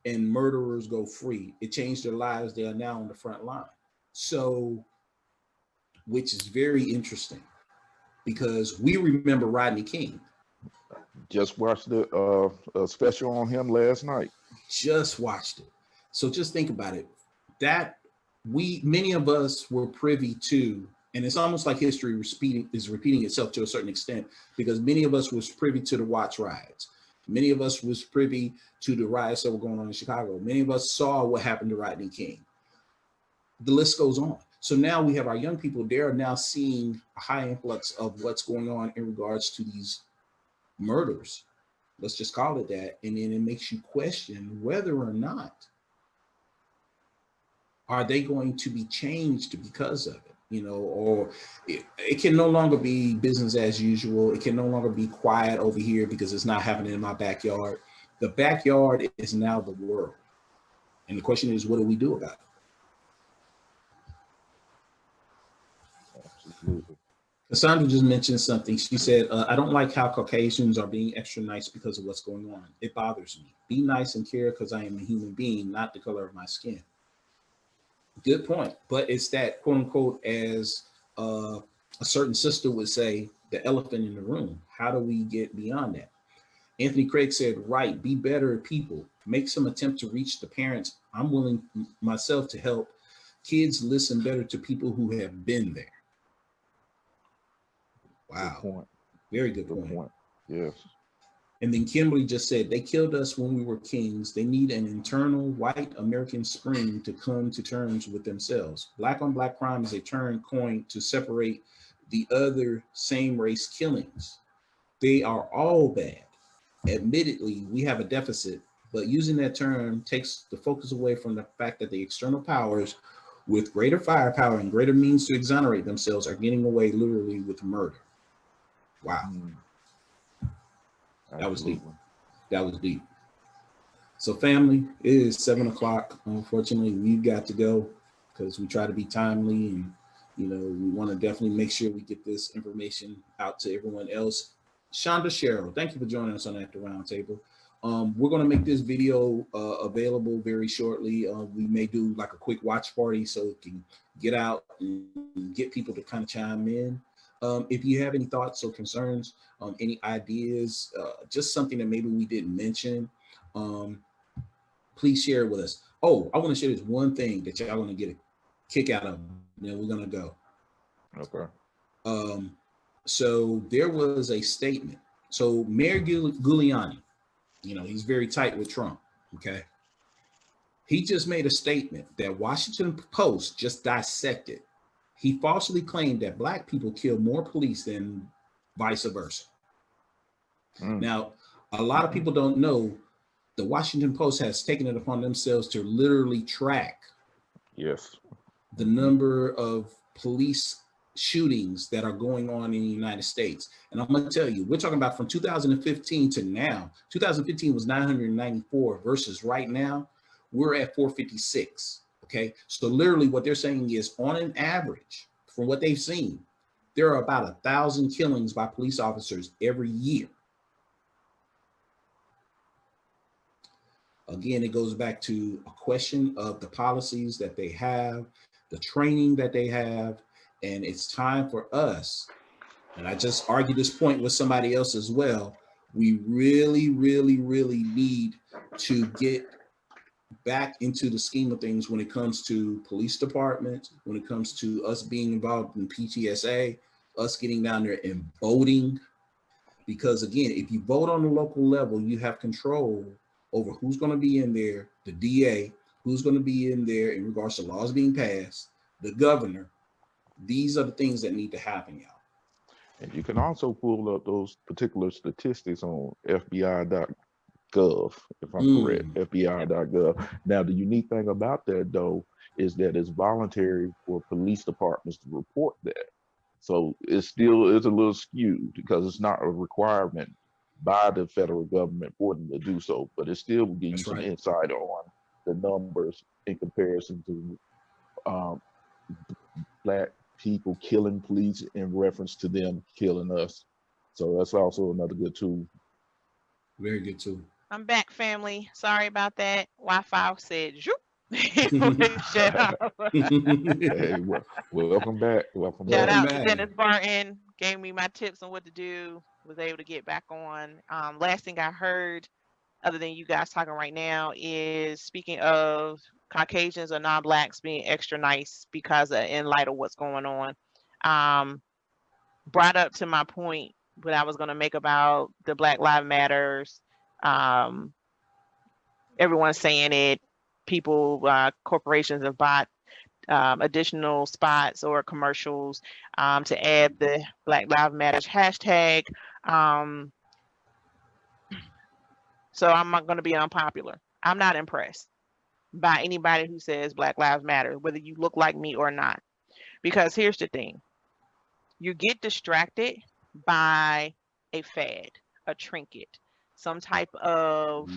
and murderers go free. It changed their lives. They are now on the front line. So, which is very interesting, because we remember Rodney King. Just watched the special on him last night. Just watched it. So just think about it. That many of us were privy to, and it's almost like history is repeating itself to a certain extent, because many of us was privy to the watch riots. Many of us was privy to the riots that were going on in Chicago. Many of us saw what happened to Rodney King. The list goes on. So now we have our young people, they're now seeing a high influx of what's going on in regards to these murders. Let's just call it that. And then it makes you question whether or not are they going to be changed because of it, you know, or it can no longer be business as usual. It can no longer be quiet over here because it's not happening in my backyard. The backyard is now the world. And the question is, what do we do about it? Absolutely. Cassandra just mentioned something. She said, I don't like how Caucasians are being extra nice because of what's going on. It bothers me. Be nice and care because I am a human being, not the color of my skin. Good point. But it's that, quote unquote, as a certain sister would say, the elephant in the room. How do we get beyond that? Anthony Craig said, right, be better people. Make some attempt to reach the parents. I'm willing myself to help kids listen better to people who have been there. Wow. Good point. Very good point. Yes. And then Kimberly just said, they killed us when we were kings. They need an internal white American spring to come to terms with themselves. Black on black crime is a term coined to separate the other same race killings. They are all bad. Admittedly, we have a deficit, but using that term takes the focus away from the fact that the external powers with greater firepower and greater means to exonerate themselves are getting away literally with murder. Wow. That was deep. That was deep. So family, it is 7 o'clock. Unfortunately, we've got to go because we try to be timely, and you know, we want to definitely make sure we get this information out to everyone else. Shonda Cheryl, thank you for joining us on At the Round Table. We're going to make this video available very shortly. We may do like a quick watch party so it can get out and get people to kind of chime in. If you have any thoughts or concerns, any ideas, just something that maybe we didn't mention, please share it with us. Oh, I want to share this one thing that y'all want to get a kick out of. Then we're going to go. Okay. So there was a statement. So Mayor Giuliani, you know, he's very tight with Trump. Okay. He just made a statement that Washington Post just dissected. He falsely claimed that Black people kill more police than vice versa. Now, a lot of people don't know the Washington Post has taken it upon themselves to literally track the number of police shootings that are going on in the United States. And I'm going to tell you, we're talking about from 2015 to now. 2015 was 994 versus right now, we're at 456. Okay, so literally what they're saying is on an average, from what they've seen, there are about 1,000 killings by police officers every year. Again, it goes back to a question of the policies that they have, the training that they have, and it's time for us, and I just argued this point with somebody else as well, we really, really, really need to get back into the scheme of things when it comes to police departments, when it comes to us being involved in PTSA, us getting down there and voting. Because again, if you vote on the local level, you have control over who's going to be in there, the DA, who's going to be in there in regards to laws being passed, the governor. These are the things that need to happen, y'all. And you can also pull up those particular statistics on FBI.gov, if I'm correct, FBI.gov. Now, the unique thing about that, though, is that it's voluntary for police departments to report that. So it still is a little skewed because it's not a requirement by the federal government for them to do so, but it still will give you some insight on the numbers in comparison to Black people killing police in reference to them killing us. So that's also another good tool. Very good tool. I'm back, family. Sorry about that. Wi-Fi said, zoop. Hey, welcome back. Welcome Shout back. out to Dennis Barton. Gave me my tips on what to do. Was able to get back on. Last thing I heard, other than you guys talking right now, is speaking of Caucasians or non-blacks being extra nice because in light of what's going on. Brought up to my point what I was going to make about the Black Lives Matters. Everyone's saying it. People, corporations have bought additional spots or commercials to add the Black Lives Matters hashtag. So I'm not going to be unpopular. I'm not impressed by anybody who says Black Lives Matter, whether you look like me or not. Because here's the thing. You get distracted by a fad, a trinket, some type of,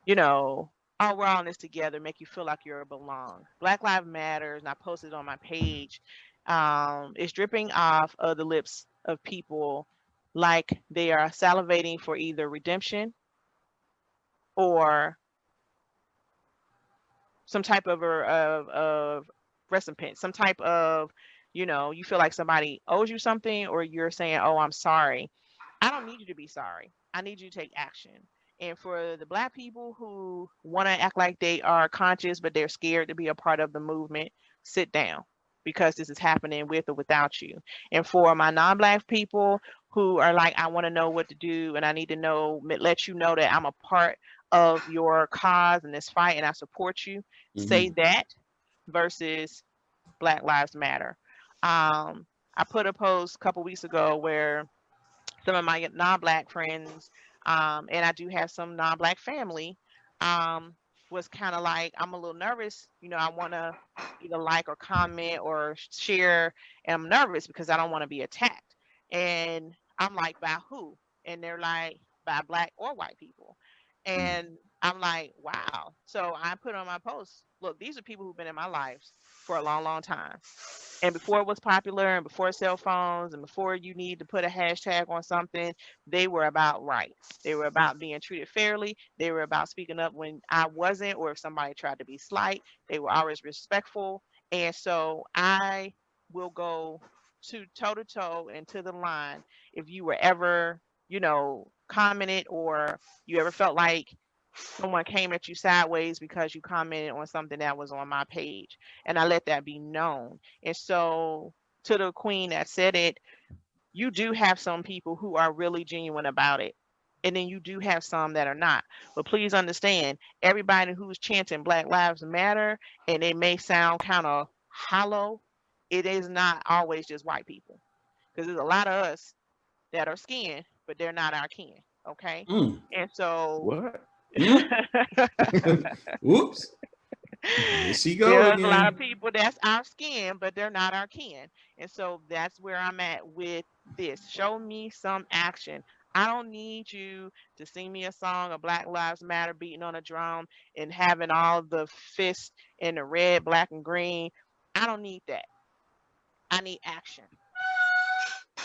you know, oh, we're all in this together, make you feel like you're belong. Black Lives Matters, and I posted on my page, is dripping off of the lips of people like they are salivating for either redemption or some type of recompense, some type of, you know, you feel like somebody owes you something, or you're saying, oh, I'm sorry. I don't need you to be sorry. I need you to take action. And for the Black people who want to act like they are conscious, but they're scared to be a part of the movement, sit down, because this is happening with or without you. And for my non-Black people who are like, I want to know what to do, and I need to know, let you know that I'm a part of your cause and this fight, and I support you. Say that versus Black Lives Matter. I put a post a couple weeks ago where some of my non-Black friends, and I do have some non-Black family, was kind of like, I'm a little nervous. You know, I want to either like or comment or share, and I'm nervous because I don't want to be attacked. And I'm like, by who? And they're like, by Black or white people. And I'm like, wow. So I put on my post, look, these are people who've been in my lives for a long, long time. And before it was popular, and before cell phones, and before you need to put a hashtag on something, they were about rights. They were about being treated fairly. They were about speaking up when I wasn't, or if somebody tried to be slight. They were always respectful. And so I will go to toe to toe and to the line if you were ever, you know, commented, or you ever felt like someone came at you sideways because you commented on something that was on my page, and I let that be known. And so, to the queen that said it, you do have some people who are really genuine about it, and then you do have some that are not. But please understand, everybody who's chanting Black Lives Matter, and it may sound kind of hollow, it is not always just white people, because there's a lot of us that are skinned, but they're not our kin. Okay. And so What? Whoops. There she go there's again. a lot of people that's our skin, but they're not our kin. And so that's where I'm at with this. Show me some action. I don't need you to sing me a song of Black Lives Matter, beating on a drum and having all the fists in the red, black, and green. I don't need that. I need action.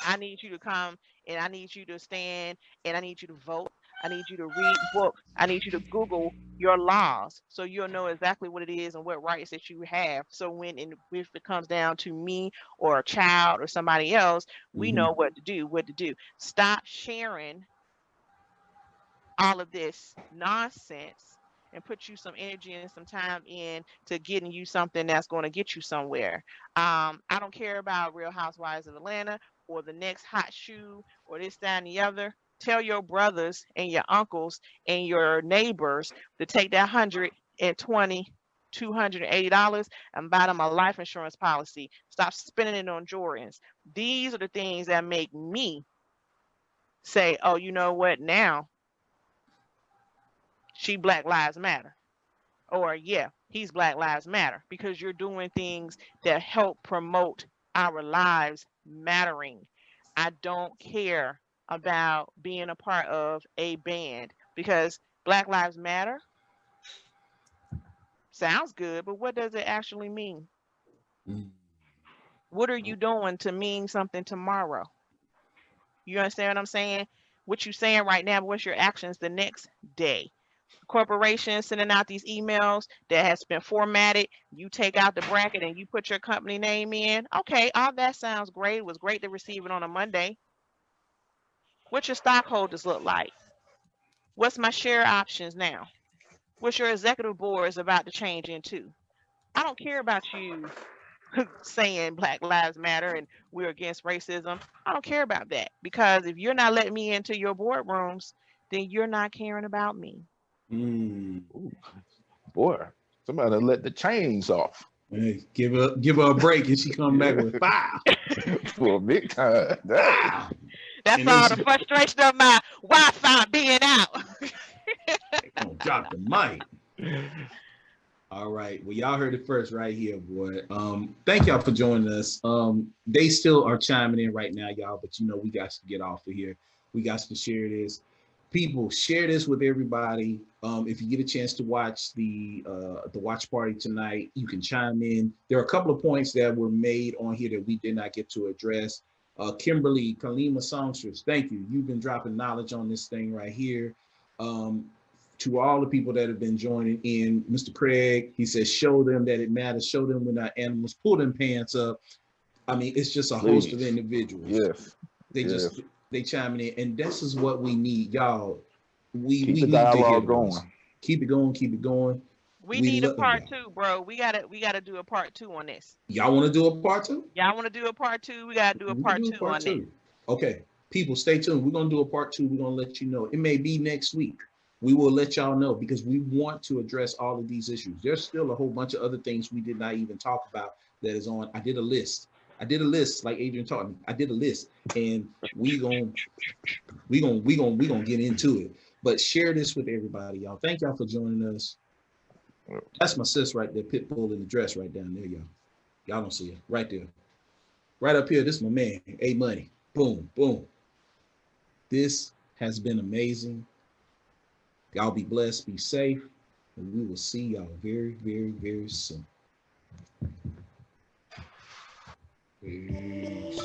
I need you to come, and I need you to stand, and I need you to vote. I need you to read books. I need you to Google your laws so you'll know exactly what it is and what rights that you have. So if it comes down to me or a child or somebody else, we know what to do. Stop sharing all of this nonsense and put you some energy and some time in to getting you something that's going to get you somewhere. I don't care about Real Housewives of Atlanta or the next hot shoe or this, that, and the other. Tell your brothers and your uncles and your neighbors to take that $120, $280 and buy them a life insurance policy. Stop spending it on Jordans. These are the things that make me say, oh, you know what, now she Black Lives Matter. Or yeah, he's Black Lives Matter, because you're doing things that help promote our lives mattering. I don't care about being a part of a band, because Black Lives Matter sounds good, but what does it actually mean? What are you doing to mean something tomorrow? You understand what I'm saying? What you're saying right now, but what's your actions the next day? Corporations sending out these emails that has been formatted. You take out the bracket and you put your company name in. Okay, all that sounds great. It was great to receive it on a Monday. What your stockholders look like? What's my share options now? What's your executive board is about to change into? I don't care about you saying Black Lives Matter and we're against racism. I don't care about that, because if you're not letting me into your boardrooms, then you're not caring about me. Mm. Ooh, boy, somebody let the chains off. Hey, give her a break, and she come back with fire. For a big time. Wow. That's And then all she the frustration of my Wi-Fi being out. gonna drop the mic. All right. Well, y'all heard it first right here, boy. Thank y'all for joining us. They still are chiming in right now, y'all, but you know we got to get off of here. We got to share this. People, share this with everybody. If you get a chance to watch the watch party tonight, you can chime in. There are a couple of points that were made on here that we did not get to address. Kimberly, Kalima Songstress, thank you. You've been dropping knowledge on this thing right here. To all the people that have been joining in, Mr. Craig, he says, show them that it matters. Show them when our animals pull them pants up. I mean, it's just a host of individuals. Yes. They chiming in, and this is what we need, y'all. We Keep the need dialogue to hear this. going. Keep it going. Keep it going. We need a part 2, bro. We gotta do a part 2 on this. Y'all want to do a part 2? Y'all want to do a part 2? We gotta do a part 2 on this. Okay, people, stay tuned. We're gonna do a part 2. We're gonna let you know. It may be next week. We will let y'all know, because we want to address all of these issues. There's still a whole bunch of other things we did not even talk about that is on. I did a list like Adrian taught me. I did a list, and we gonna get into it. But share this with everybody, y'all. Thank y'all for joining us. That's my sis right there, Pitbull in the dress right down there, y'all. Y'all don't see it. Right there. Right up here, this is my man, A Money. Boom, boom. This has been amazing. Y'all be blessed, be safe, and we will see y'all very, very, very soon. Peace.